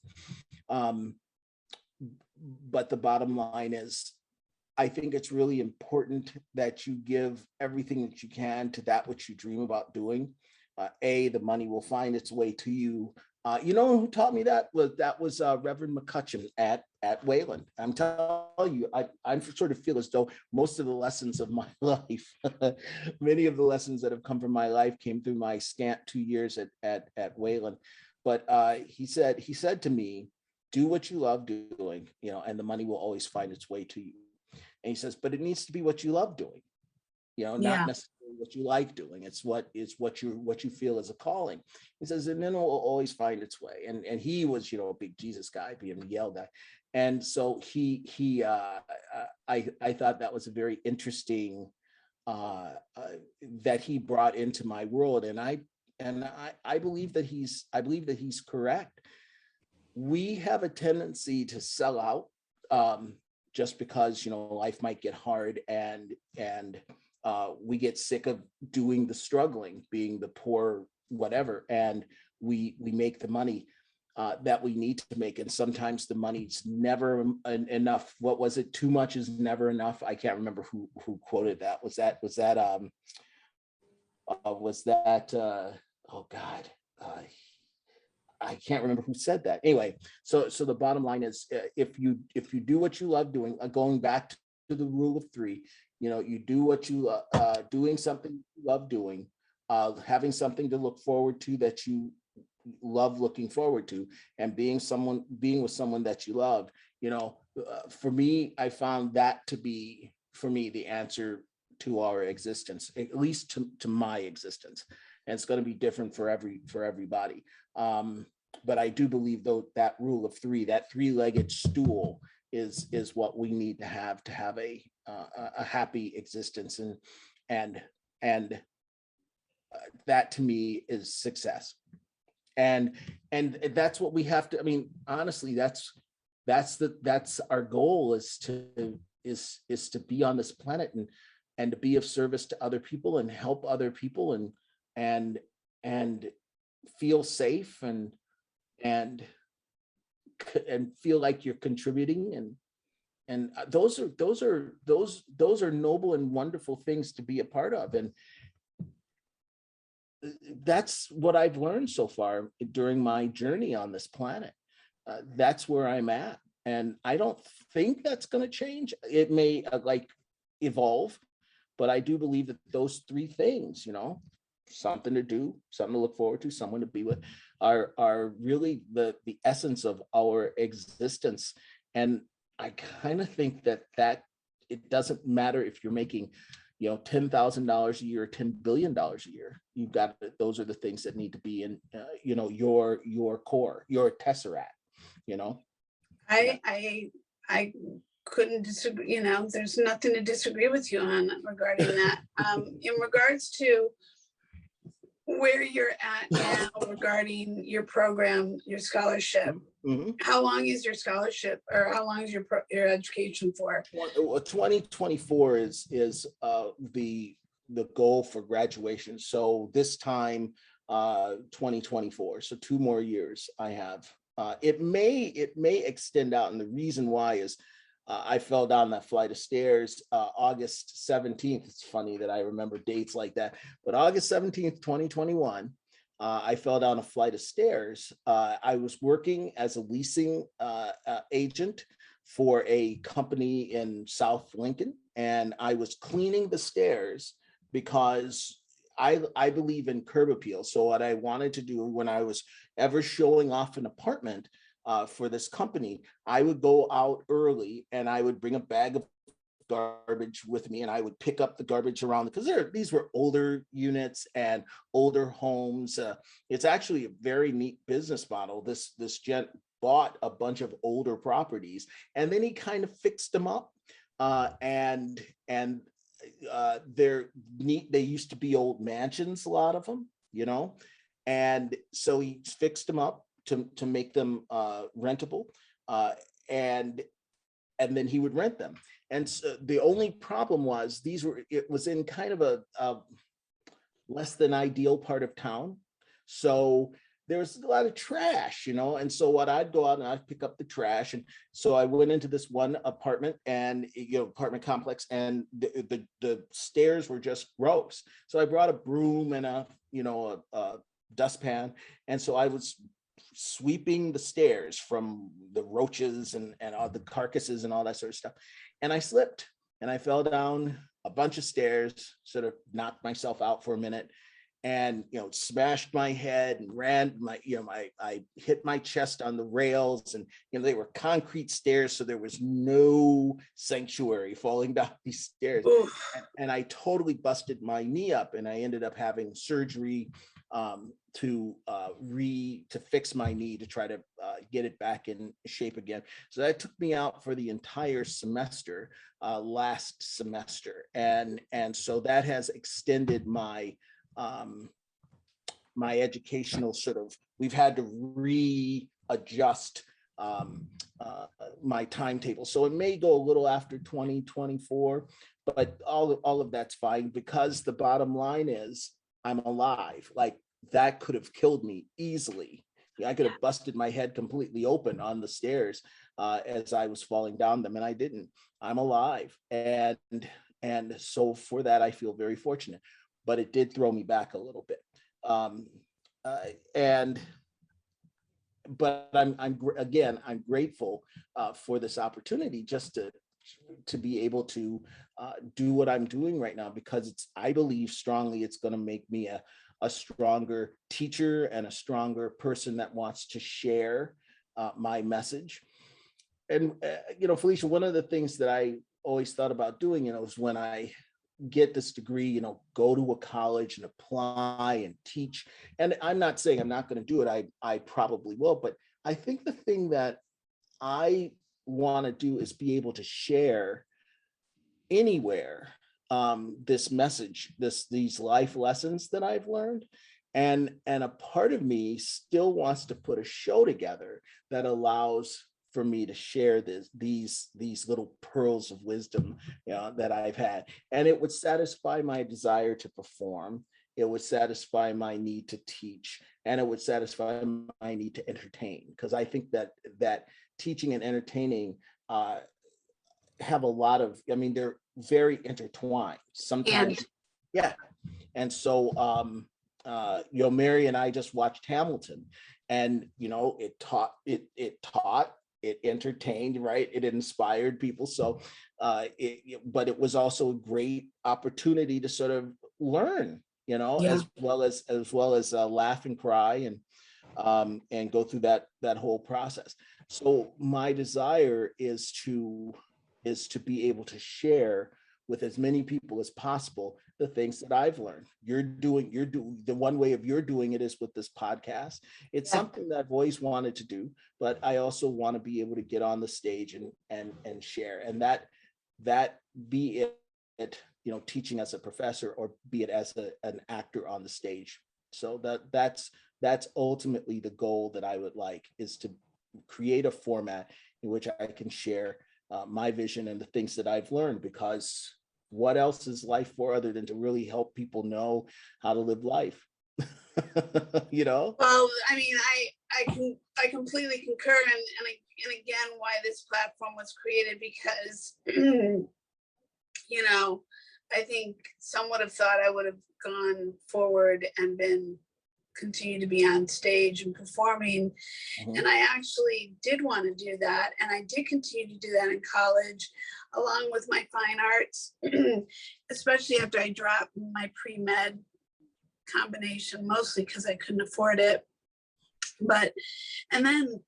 But the bottom line is, I think it's really important that you give everything that you can to that which you dream about doing. The money will find its way to you. You know who taught me that? Was Reverend McCutcheon at Wayland. I'm telling you, I sort of feel as though most of the lessons of my life, many of the lessons that have come from my life came through my scant 2 years at Wayland. But he said to me, do what you love doing, and the money will always find its way to you. And he says, but it needs to be what you love doing, not necessarily what you like doing. It's what you feel is a calling. He says, and then it will always find its way. And he was, a big Jesus guy, being yelled at. And so I thought that was a very interesting that he brought into my world. And I believe that he's correct. We have a tendency to sell out just because life might get hard, and we get sick of doing the struggling, being the poor, whatever, and we make the money that we need to make, and sometimes the money's never enough. What was it? Too much is never enough. I can't remember who quoted that. Was that oh God. I can't remember who said that. Anyway, so the bottom line is, if you do what you love doing, going back to the rule of 3, You do what you doing something you love doing, having something to look forward to that you love looking forward to, and being with someone that you love. For me, I found that to be, for me, the answer to our existence, at least to my existence. And it's going to be different for everybody. But I do believe, though, that rule of three, that three-legged stool, is what we need to have a happy existence, and that to me is success. And that's what we have to. I mean, honestly, that's our goal, is to be on this planet and to be of service to other people and help other people and feel safe and feel like you're contributing, and those are noble and wonderful things to be a part of. And that's what I've learned so far during my journey on this planet. That's where I'm at, and I don't think that's going to change. It may evolve, but I do believe that those three things, something to do, something to look forward to, someone to be with, are really the essence of our existence. And I kind of think that it doesn't matter if you're making, $10,000 a year, $10 billion a year. You've got, those are the things that need to be in, your core, your tesseract. I couldn't disagree. There's nothing to disagree with you on regarding that. In regards to where you're at now regarding your program, your scholarship, how long is your scholarship, or how long is your education for? 2024 is the goal for graduation. So this time, 2024. So 2 more years I have. It may extend out, and the reason why is I fell down that flight of stairs August 17th. It's funny that I remember dates like that, but August 17th, 2021, I fell down a flight of stairs. I was working as a leasing agent for a company in South Lincoln, and I was cleaning the stairs because I believe in curb appeal. So what I wanted to do when I was ever showing off an apartment for this company, I would go out early and I would bring a bag of garbage with me, and I would pick up the garbage around, because these were older units and older homes. It's actually a very neat business model. This gent bought a bunch of older properties, and then he kind of fixed them up, and they're neat. They used to be old mansions, a lot of them, and so he fixed them up to make them rentable, and then he would rent them. And so the only problem was it was in kind of a less than ideal part of town, so there was a lot of trash, and so what I'd go out and I'd pick up the trash. And so I went into this one apartment, and apartment complex, and the stairs were just gross. So I brought a broom and a dustpan, and so I was sweeping the stairs from the roaches and all the carcasses and all that sort of stuff. And I slipped and I fell down a bunch of stairs, sort of knocked myself out for a minute, and smashed my head and ran I hit my chest on the rails, and they were concrete stairs, so there was no sanctuary falling down these stairs. And I totally busted my knee up, and I ended up having surgery to fix my knee, to try to get it back in shape again. So that took me out for the entire semester, last semester, and so that has extended my my educational we've had to readjust my timetable. So it may go a little after 2024, but all of that's fine, because the bottom line is I'm alive. Like, that could have killed me easily. I could have busted my head completely open on the stairs as I was falling down them, and I didn't. I'm alive, and so for that I feel very fortunate. But it did throw me back a little bit, but I'm grateful for this opportunity, just to be able to do what I'm doing right now, because I believe strongly it's going to make me a stronger teacher and a stronger person that wants to share my message. And, Felicia, one of the things that I always thought about doing, is when I get this degree, go to a college and apply and teach. And I'm not saying I'm not going to do it. I probably will. But I think the thing that I want to do is be able to share anywhere this message, these life lessons that I've learned. And a part of me still wants to put a show together that allows for me to share these little pearls of wisdom, that I've had. And it would satisfy my desire to perform. It would satisfy my need to teach, and it would satisfy my need to entertain. Because I think that teaching and entertaining have a lot of, they're very intertwined sometimes. And Yeah. And so, Mary and I just watched Hamilton, and, it taught, it entertained, right? It inspired people. So, but it was also a great opportunity to sort of learn, as well as laugh and cry and go through that whole process. So my desire is to be able to share with as many people as possible the things that I've learned. You're doing the one way of you're doing it is with this podcast. It's something that I've always wanted to do, but I also want to be able to get on the stage and share, and that be it, teaching as a professor, or be it as an actor on the stage. So that's ultimately the goal that I would like, is to create a format in which I can share my vision and the things that I've learned, because what else is life for other than to really help people know how to live life? Well, I completely concur, and again, why this platform was created, because I think some would have thought I would have gone forward and continue to be on stage and performing. Mm-hmm. And I actually did want to do that. And I did continue to do that in college, along with my fine arts, especially after I dropped my pre-med combination, mostly because I couldn't afford it. And then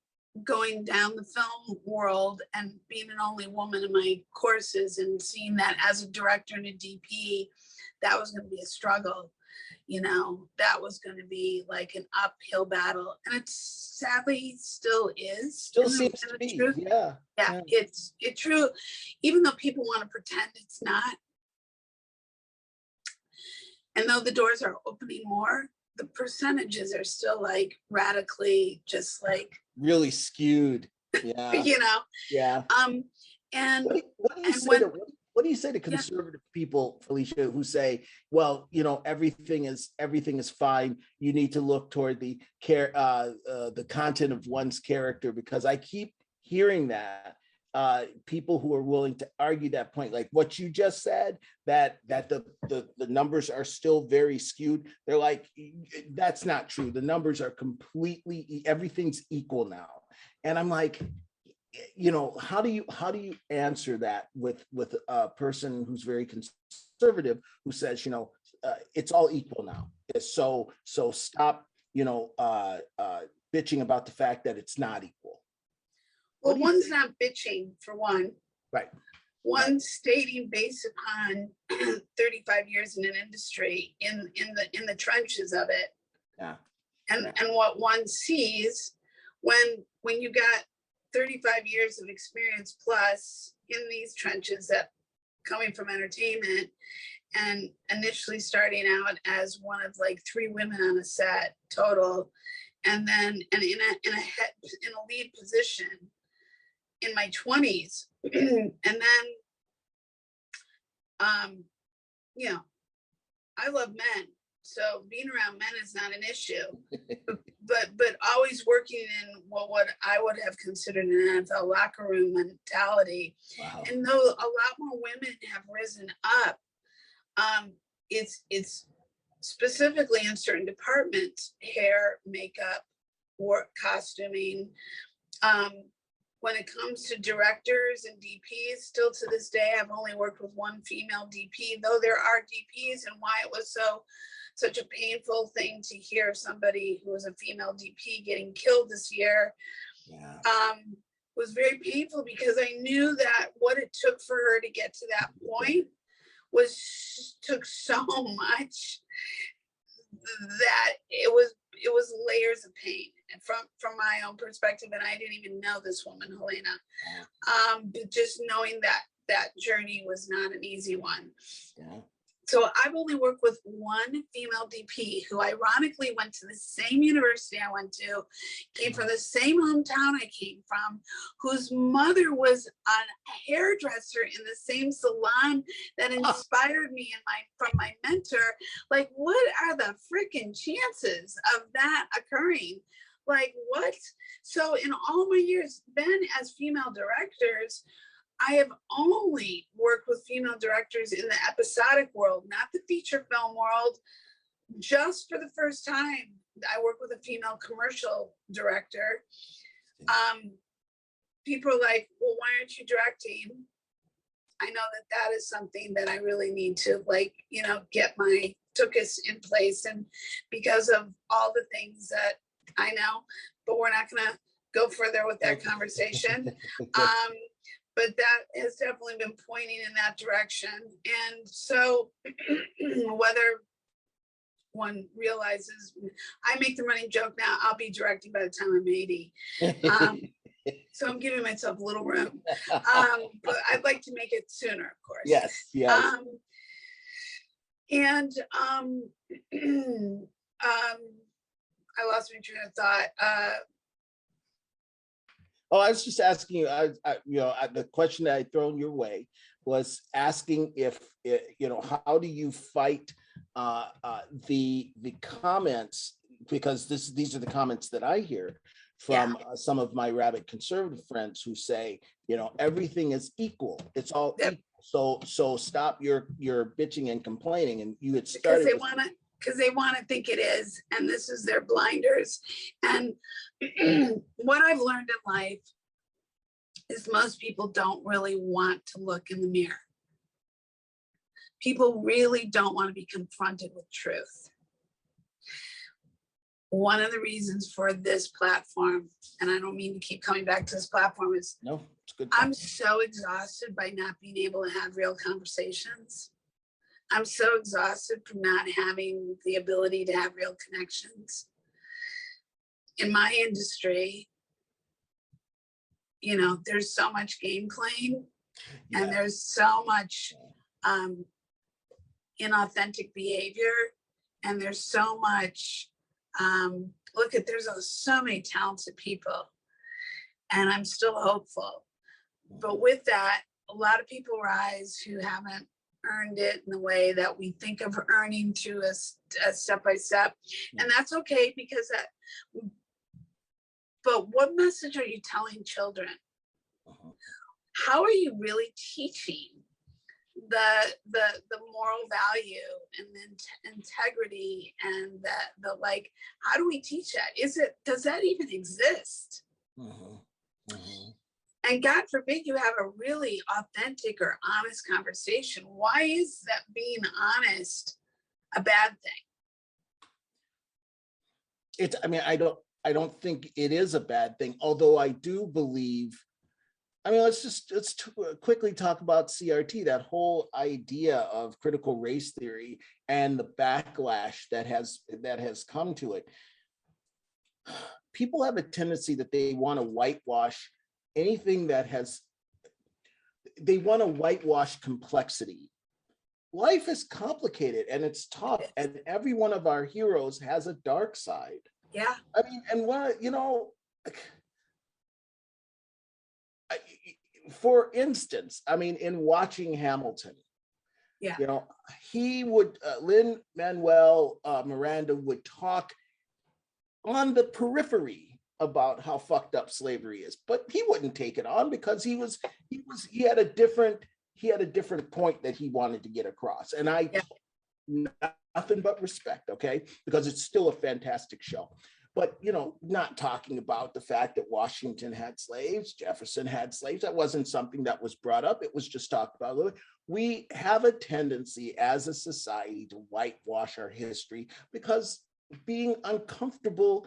going down the film world and being an only woman in my courses, and seeing that as a director and a DP, that was going to be a struggle. That was going to be like an uphill battle, and it sadly still is. Still seems to be. Yeah. It's true, even though people want to pretend it's not. And though the doors are opening more, the percentages are still like radically, just like really skewed. Yeah. Yeah. And what do you say to conservative people, Felicia, who say, well, everything is fine. You need to look toward the content of one's character? Because I keep hearing that people who are willing to argue that point, like what you just said, that the numbers are still very skewed. They're like, that's not true. The numbers are everything's equal now. And I'm like, how do you answer that with a person who's very conservative, who says, it's all equal now? So stop, bitching about the fact that it's not equal. Well, one's not bitching, for one. Right. One's stating based upon 35 years in an industry, in the trenches of it. Yeah. And what one sees when you got 35 years of experience plus in these trenches, that coming from entertainment, and initially starting out as one of like 3 women on a set total, and then in a lead position in my 20s, and then I love men, so being around men is not an issue. but always working in what I would have considered an NFL locker room mentality. Wow. And though a lot more women have risen up, it's specifically in certain departments, hair, makeup, work, costuming, when it comes to directors and DPs, still to this day, I've only worked with one female DP, though there are DPs, and why it was such a painful thing to hear somebody who was a female DP getting killed this year. Yeah. Was very painful, because I knew that what it took for her to get to that point took so much that it was layers of pain, and from my own perspective, and I didn't even know this woman, Helena. But just knowing that journey was not an easy one. Yeah. So I've only worked with one female DP who ironically went to the same university I went to, came from the same hometown I came from, whose mother was a hairdresser in the same salon that inspired me from my mentor. Like, what are the freaking chances of that occurring? Like, what? So in all my years then as female directors, I have only worked with female directors in the episodic world, not the feature film world. Just for the first time, I worked with a female commercial director. People are like, well, why aren't you directing? I know that is something that I really need to, like, get my tuchus in place, and because of all the things that I know, but we're not gonna go further with that conversation. But that has definitely been pointing in that direction. And so whether one realizes, I make the running joke now, I'll be directing by the time I'm 80. So I'm giving myself a little room. But I'd like to make it sooner, of course. Yes, yes. I lost my train of thought. Oh, I was just asking you, the question that I thrown your way was asking if, how do you fight the comments, because these are the comments that I hear from some of my rabid conservative friends who say, everything is equal. It's all equal. So stop your bitching and complaining. And you had started because they want to think it is, and this is their blinders. And what I've learned in life is most people don't really want to look in the mirror. People really don't want to be confronted with truth. One of the reasons for this platform, and I don't mean to keep coming back to this platform, is no, it's good. I'm so exhausted by not being able to have real conversations. I'm so exhausted from not having the ability to have real connections. In my industry, there's so much game playing, and there's so much inauthentic behavior, and there's so much, there's so many talented people, and I'm still hopeful. But with that, a lot of people rise who haven't earned it in the way that we think of earning to a step by step, and that's okay, because but what message are you telling children? How are you really teaching the moral value and the integrity and the like? How do we teach that? Does that even exist? And God forbid you have a really authentic or honest conversation. Why is that being honest a bad thing? I don't think it is a bad thing, although I do believe, let's quickly talk about CRT, that whole idea of critical race theory and the backlash that has come to it. People have a tendency that they want to whitewash anything they want to whitewash complexity. Life is complicated and it's tough, and every one of our heroes has a dark side. Yeah. For instance, in watching Hamilton, he would, Lin-Manuel Miranda would talk on the periphery about how fucked up slavery is, but he wouldn't take it on because he had a different point that he wanted to get across. And nothing but respect, okay? Because it's still a fantastic show. but, you know, not talking about the fact that Washington had slaves, Jefferson had slaves. That wasn't something that was brought up. It was just talked about a little bit. We have a tendency as a society to whitewash our history because being uncomfortable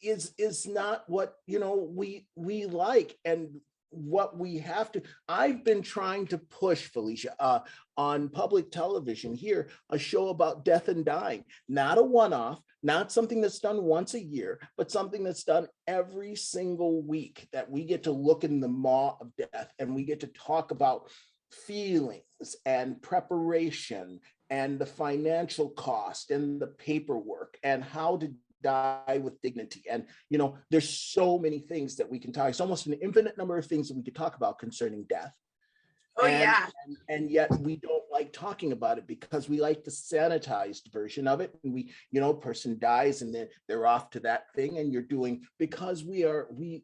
is not what, you know, we like. And what we have to, I've been trying to push, Felicia, on public television here, a show about death and dying, not a one-off, not something that's done once a year, but something that's done every single week, that we get to look in the maw of death and we get to talk about feelings and preparation and the financial cost and the paperwork and how to die with dignity. And, you know, there's so many things that we can talk. It's almost an infinite number of things that we could talk about concerning death. Oh, yeah. And yet we don't like talking about it because we like the sanitized version of it. And we, you know, person dies and then they're off to that thing and you're doing, because we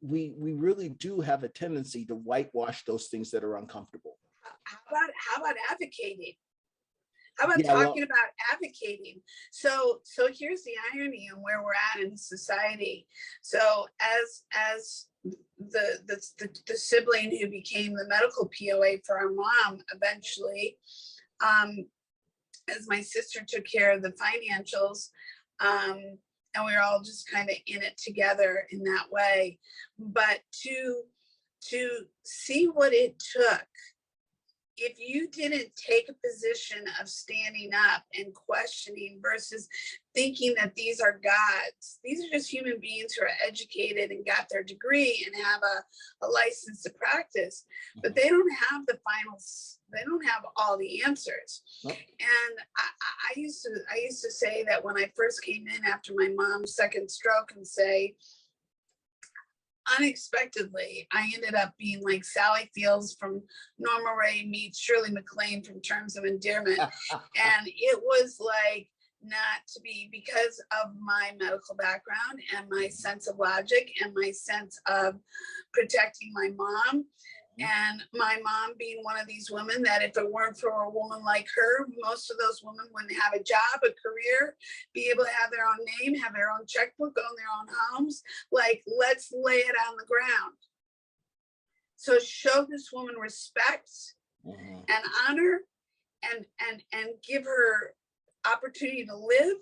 really do have a tendency to whitewash those things that are uncomfortable. How about advocating? How about Yeah, talking about advocating? So here's the irony and where we're at in society. So as the sibling who became the medical POA for our mom eventually, as my sister took care of the financials, and we were all just kind of in it together in that way. But to see what it took, if you didn't take a position of standing up and questioning versus thinking that these are gods, these are just human beings who are educated and got their degree and have a license to practice, but they don't have the finals. They don't have all the answers. Nope. And I used to say that when I first came in after my mom's second stroke and say, unexpectedly, I ended up being like Sally Fields from Norma Ray meets Shirley MacLaine from Terms of Endearment. And it was like not to be, because of my medical background and my sense of logic and my sense of protecting my mom. And my mom being one of these women that if it weren't for a woman like her, most of those women wouldn't have a job, a career, be able to have their own name, have their own checkbook, own their own homes. Like, let's lay it on the ground. So show this woman respect and honor and give her opportunity to live,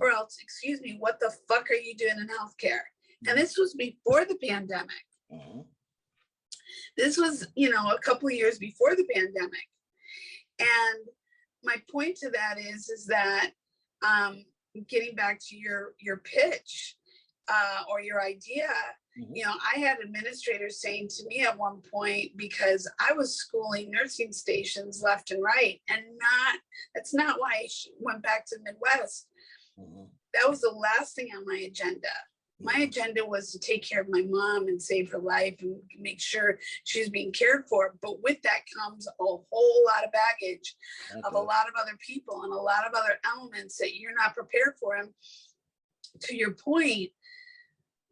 or else, excuse me, what the fuck are you doing in healthcare? And this was before the pandemic. This was, you know, a couple of years before the pandemic. And my point to that is that getting back to your pitch or your idea, you know, I had administrators saying to me at one point, because I was schooling nursing stations left and right, and that's not why I went back to the Midwest. That was the last thing on my agenda. My agenda was to take care of my mom and save her life and make sure she's being cared for. But with that comes a whole lot of baggage of a lot of other people and a lot of other elements that you're not prepared for. And to your point,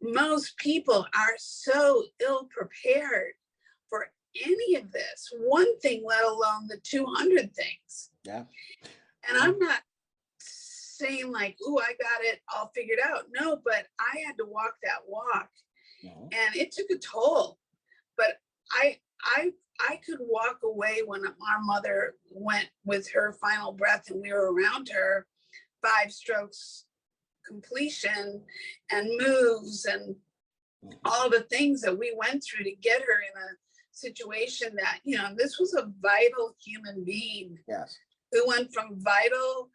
most people are so ill prepared for any of this, one thing, let alone the 200 things. Yeah. And I'm not saying like, oh, I got it all figured out. No, but I had to walk that walk, and it took a toll. But I could walk away when our mother went with her final breath and we were around her, 5 strokes completion and moves and all the things that we went through to get her in a situation that, you know, this was a vital human being. Yes. Who went from vital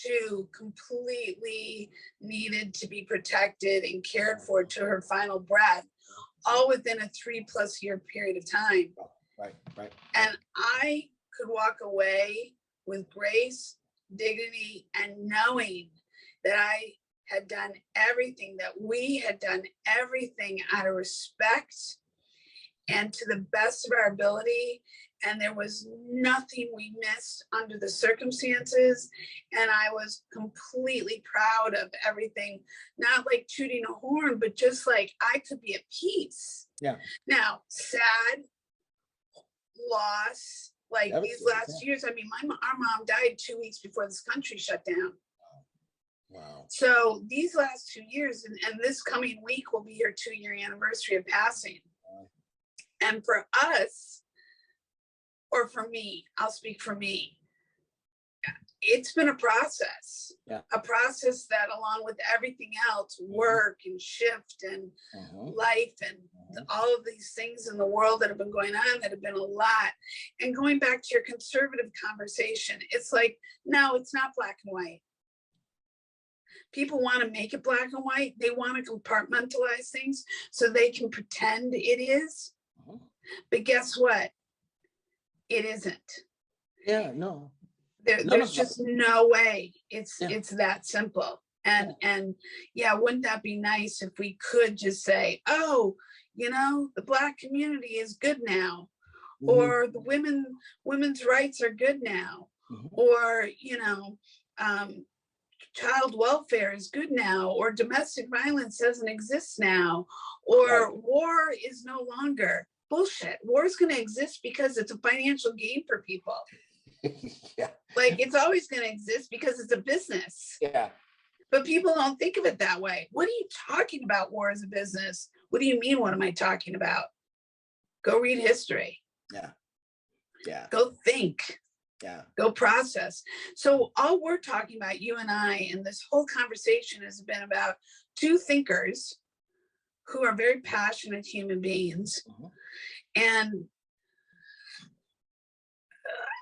to completely needed to be protected and cared for to her final breath, all within a 3+ year period of time. Right. And I could walk away with grace, dignity, and knowing that I had done everything, that we had done everything out of respect and to the best of our ability. And there was nothing we missed under the circumstances. And I was completely proud of everything, not like tooting a horn, but just like I could be at peace. Yeah. Now, sad, loss, like these last years. I mean, our mom died 2 weeks before this country shut down. Wow. So these last 2 years, and this coming week will be your 2-year anniversary of passing. Wow. And for us, or for me, I'll speak for me, it's been a process. Yeah. A process that, along with everything else, work and shift and life and all of these things in the world that have been going on, that have been a lot. And going back to your conservative conversation, it's like, no, it's not black and white. People want to make it black and white. They want to compartmentalize things so they can pretend it is. But guess what? It isn't. Yeah, no. There's just no way. It's that simple. And yeah, wouldn't that be nice if we could just say, oh, you know, the Black community is good now, or the women's rights are good now, or, you know, child welfare is good now, or domestic violence doesn't exist now, or war is no longer. Bullshit. War is going to exist because it's a financial gain for people. Yeah. Like, it's always going to exist because it's a business. Yeah. But people don't think of it that way. What are you talking about, war as a business? What do you mean? What am I talking about? Go read history. Yeah. Yeah. Go think. Yeah. Go process. So all we're talking about, you and I, and this whole conversation has been about two thinkers who are very passionate human beings. And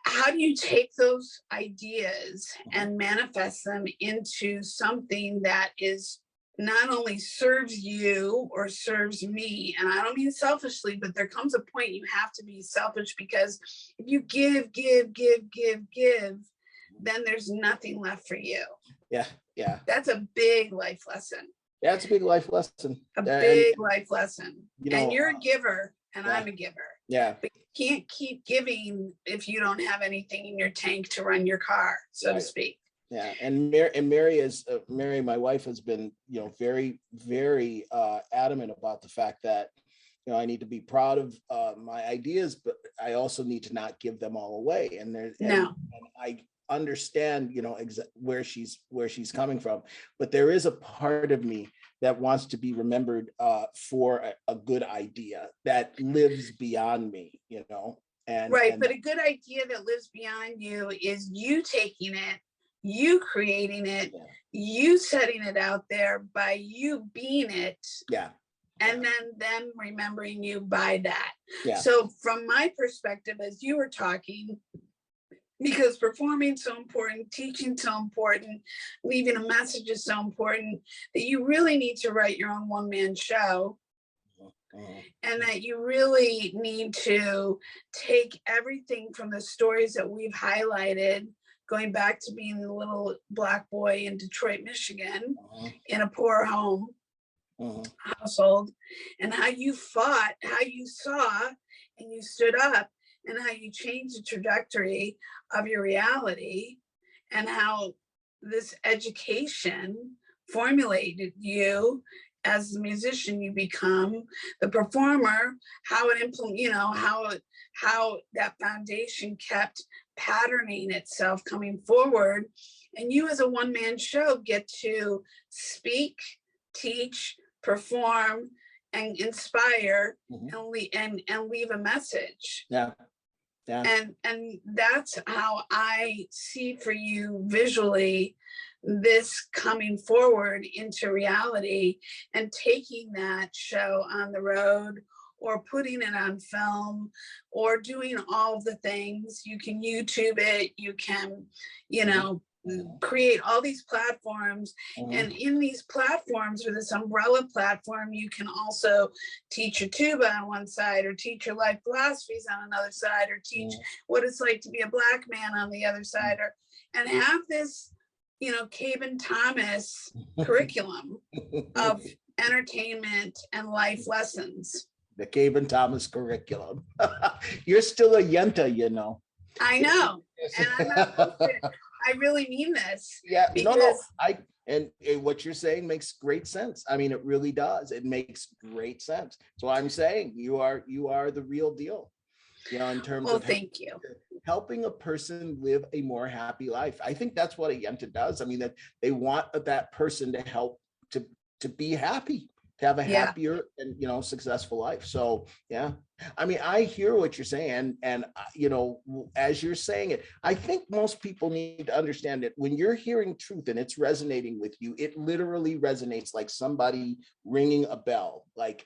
how do you take those ideas and manifest them into something that is not only serves you or serves me? And I don't mean selfishly, but there comes a point you have to be selfish, because if you give, then there's nothing left for you. Yeah. Yeah. That's a big life lesson. Yeah, it's a big life lesson. A big life lesson. You know, and you're a giver, and I'm a giver. Yeah. But you can't keep giving if you don't have anything in your tank to run your car, so to speak. Yeah, and Mary, my wife, has been, you know, very, very adamant about the fact that, you know, I need to be proud of my ideas, but I also need to not give them all away. And and I understand, you know, where she's coming from, but there is a part of me that wants to be remembered for a good idea that lives beyond me, you know. But a good idea that lives beyond you is you taking it, you creating it, you setting it out there by you being it. Yeah. And then them remembering you by that. Yeah. So from my perspective, as you were talking, because performing is so important, teaching so important, leaving a message is so important, that you really need to write your own one-man show. And that you really need to take everything from the stories that we've highlighted, going back to being the little Black boy in Detroit, Michigan, in a poor home household, and how you fought, how you saw, and you stood up, and how you changed the trajectory of your reality, and how this education formulated you as the musician you become, the performer, how it implement, you know, how that foundation kept patterning itself coming forward. And you as a one-man show get to speak, teach, perform, and inspire, and leave a message. Yeah. Yeah. And that's how I see for you visually this coming forward into reality, and taking that show on the road, or putting it on film, or doing all the things. You can YouTube it, you can, you know, create all these platforms, and in these platforms, or this umbrella platform, you can also teach your tuba on one side, or teach your life philosophies on another side, or teach what it's like to be a Black man on the other side, and have this, you know, Kabin Thomas curriculum of entertainment and life lessons. The Kabin Thomas curriculum. You're still a yenta, you know. I know, and I'm not I really mean this. Yeah, no. And what you're saying makes great sense. I mean, it really does. It makes great sense. So I'm saying you are the real deal. in terms Well, of thank you. helping a person live a more happy life. I think that's what a Yenta does. I mean, that they want that person to help to be happy, to have a happier and successful life. So yeah, I mean, I hear what you're saying, and as you're saying it, I think most people need to understand that when you're hearing truth and it's resonating with you, it literally resonates like somebody ringing a bell, like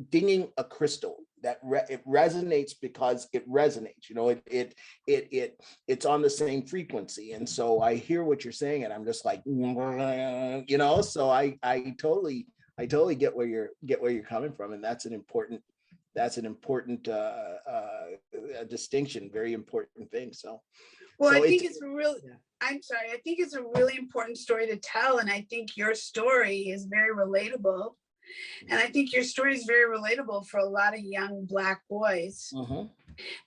dinging a crystal. That it resonates because it resonates. It's on the same frequency, and so I hear what you're saying, and I'm just like, So I totally get where you're coming from, and that's an important distinction, very important thing. Well, I think it's really, I'm sorry, I think it's a really important story to tell, and I think your story is very relatable. And I think your story is very relatable for a lot of young Black boys. And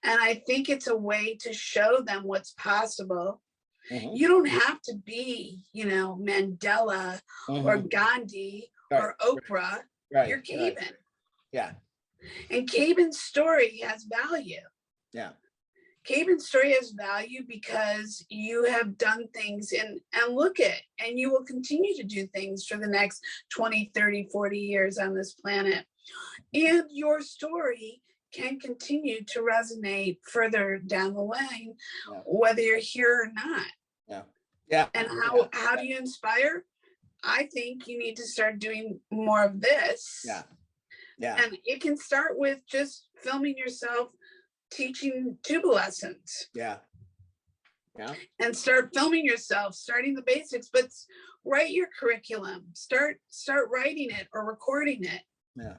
I think it's a way to show them what's possible. You don't have to be, Mandela or Gandhi or Oprah. You're Kabin. Yeah. And Kabin's story has value. Yeah. Kabin's story has value because you have done things and look at, and you will continue to do things for the next 20, 30, 40 years on this planet. And your story can continue to resonate further down the line, whether you're here or not. Yeah. Yeah. And how do you inspire? I think you need to start doing more of this. Yeah. Yeah. And it can start with just filming yourself teaching tuba lessons. Yeah. And start filming yourself, starting the basics, but write your curriculum, start writing it or recording it. Yeah.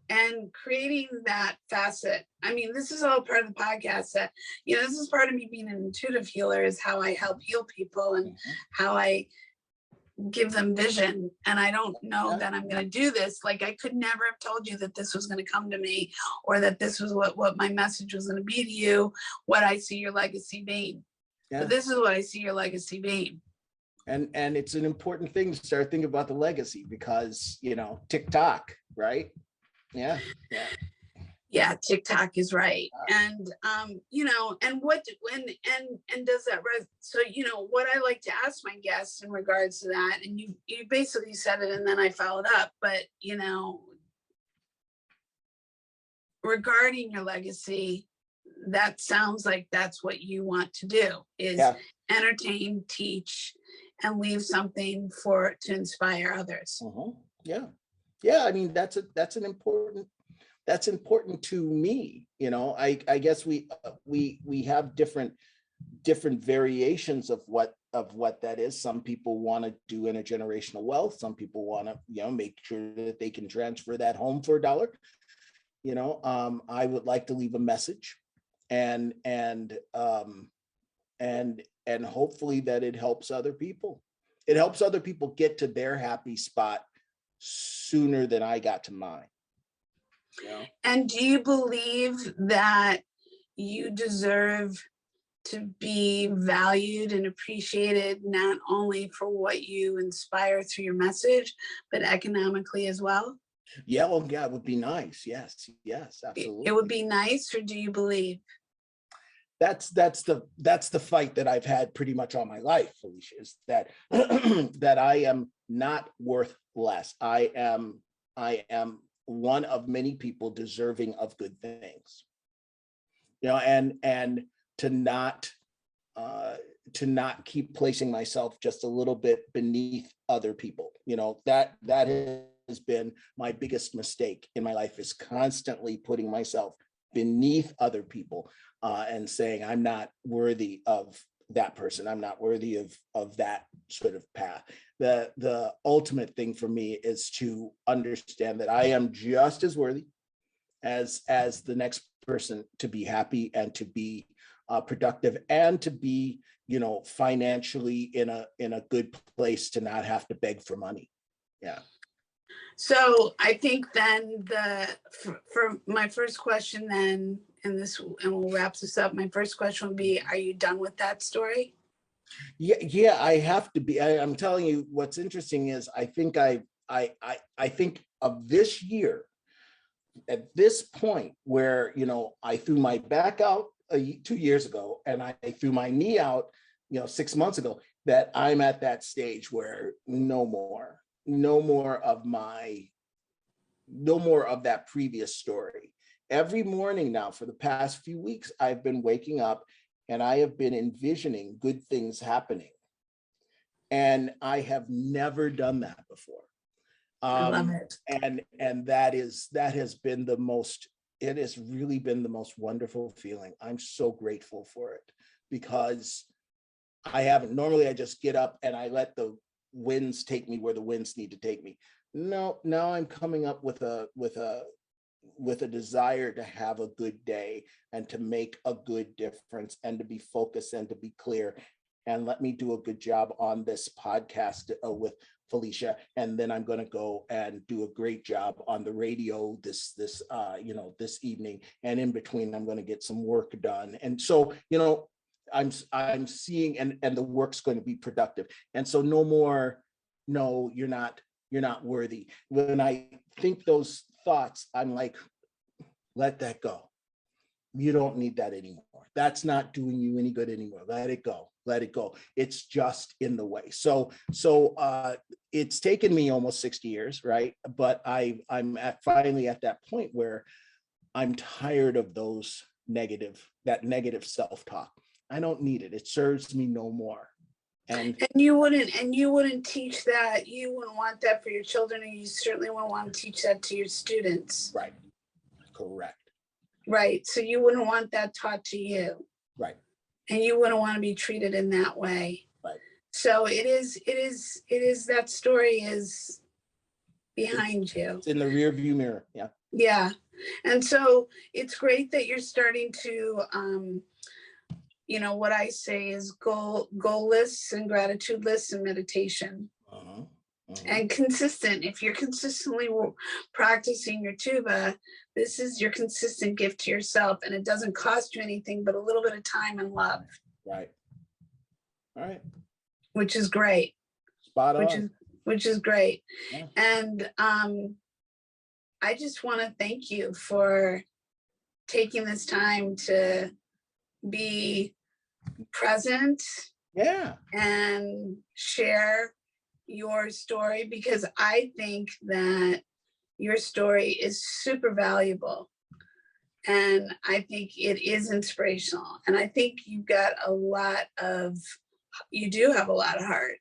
And creating that facet. I mean, this is all part of the podcast that, this is part of me being an intuitive healer, is how I help heal people and how I give them vision. And I don't know that I'm going to do this. Like, I could never have told you that this was going to come to me, or that this was what my message was going to be to you, what I see your legacy being. But this is what I see your legacy being. And it's an important thing to start thinking about the legacy, because, TikTok, right? Yeah. TikTok is right. And and does that so what I like to ask my guests in regards to that, and you basically said it and then I followed up, but regarding your legacy, that sounds like that's what you want to do, is entertain, teach, and leave something to inspire others. Yeah, I mean, that's important to me. I guess we have different variations of what that is. Some people want to do intergenerational wealth. Some people want to make sure that they can transfer that home for $1. I would like to leave a message, and hopefully that it helps other people. It helps other people get to their happy spot sooner than I got to mine. And do you believe that you deserve to be valued and appreciated, not only for what you inspire through your message, but economically as well? Yeah, well, it would be nice. Yes, absolutely. It would be nice, or do you believe? That's the fight that I've had pretty much all my life, Felicia, is that that I am not worth less. I am one of many people deserving of good things. And to not keep placing myself just a little bit beneath other people. That has been my biggest mistake in my life, is constantly putting myself beneath other people and saying I'm not worthy of that person. I'm not worthy of that sort of path. The ultimate thing for me is to understand that I am just as worthy as the next person to be happy and to be productive and to be, financially in a good place, to not have to beg for money. Yeah. So I think then for my first question then, and we'll wrap this up. My first question would be, are you done with that story? Yeah, I have to be. I'm telling you, what's interesting is I think of this year, at this point where, I threw my back out 2 years ago, and I threw my knee out, 6 months ago, that I'm at that stage where no more of that previous story. Every morning now for the past few weeks, I've been waking up and I have been envisioning good things happening. And I have never done that before. I love it. And that has been it has really been the most wonderful feeling. I'm so grateful for it, because normally I just get up and I let the winds take me where the winds need to take me. No, now I'm coming up with a desire to have a good day and to make a good difference and to be focused and to be clear. And let me do a good job on this podcast with Felicia, and then I'm going to go and do a great job on the radio this evening, and in between I'm going to get some work done. And so I'm seeing, and the work's going to be productive. And so no more, no, you're not worthy. When I think those thoughts, I'm like, let that go. You don't need that anymore. That's not doing you any good anymore. Let it go. Let it go. It's just in the way. So it's taken me almost 60 years, right? But I'm finally at that point where I'm tired of that negative self-talk. I don't need it. It serves me no more. And you wouldn't teach that. You wouldn't want that for your children, and you certainly wouldn't want to teach that to your students. Right. Correct. Right. So you wouldn't want that taught to you. Right. And you wouldn't want to be treated in that way. Right. So it is that story is behind you. It's in the rear view mirror. Yeah. Yeah. And so it's great that you're starting to what I say is goal lists and gratitude lists and meditation. And consistent. If you're consistently practicing your tuba, this is your consistent gift to yourself, and it doesn't cost you anything but a little bit of time and love. Right. All right. Which is great. Spot on. Which is great. Yeah. And I just want to thank you for taking this time to be present. Yeah. And share your story, because I think that your story is super valuable, and I think it is inspirational, and I think you do have a lot of heart,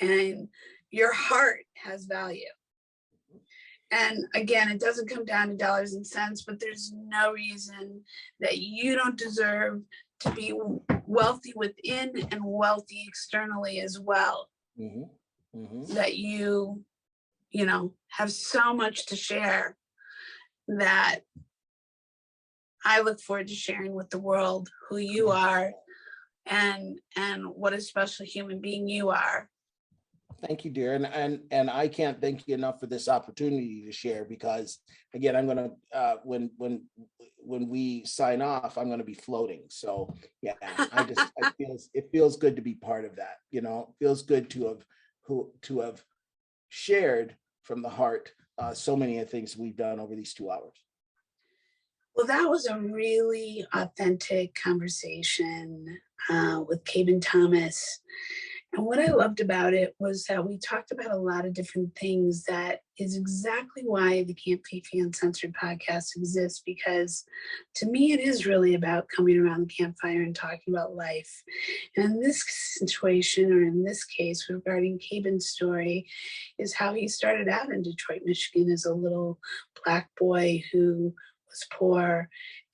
and your heart has value. And again, it doesn't come down to dollars and cents, but there's no reason that you don't deserve to be wealthy within and wealthy externally as well. That you have so much to share that I look forward to sharing with the world who you are and what a special human being you are. Thank you, dear. And I can't thank you enough for this opportunity to share, because again, I'm going to, when we sign off, I'm going to be floating. So yeah, it feels good to be part of that. It feels good to have shared from the heart so many of the things we've done over these 2 hours. Well, that was a really authentic conversation with Kabin Thomas. And what I loved about it was that we talked about a lot of different things. That is exactly why the Can't Be Uncensored podcast exists, because to me, it is really about coming around the campfire and talking about life. And in this situation, or in this case, regarding Kabin's story, is how he started out in Detroit, Michigan as a little Black boy who was poor.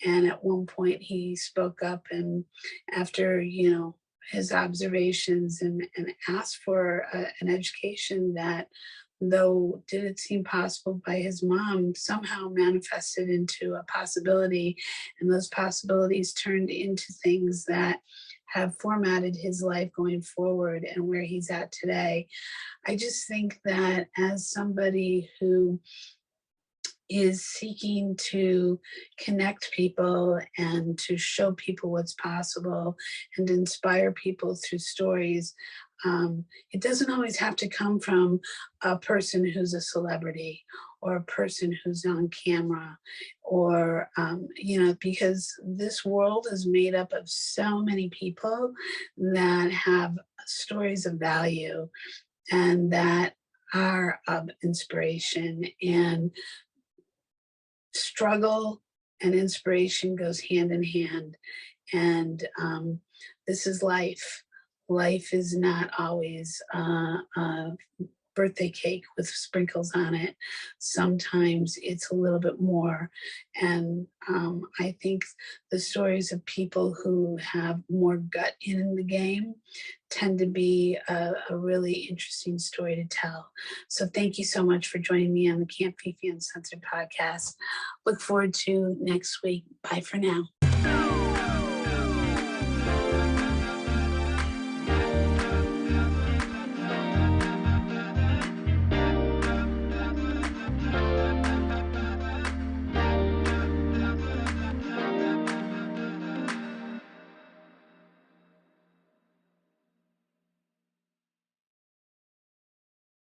And at one point he spoke up, and after, his observations, and asked for an education that, though didn't seem possible by his mom, somehow manifested into a possibility, and those possibilities turned into things that have formatted his life going forward and where he's at today. I just think that as somebody who is seeking to connect people and to show people what's possible and inspire people through stories. It doesn't always have to come from a person who's a celebrity or a person who's on camera, or, because this world is made up of so many people that have stories of value and that are of inspiration. And struggle and inspiration goes hand in hand. And this is life. Life is not always a birthday cake with sprinkles on it. Sometimes it's a little bit more. And I think the stories of people who have more gut in the game tend to be a really interesting story to tell. So thank you so much for joining me on the Camp Fifi Uncensored podcast. Look forward to next week. Bye for now.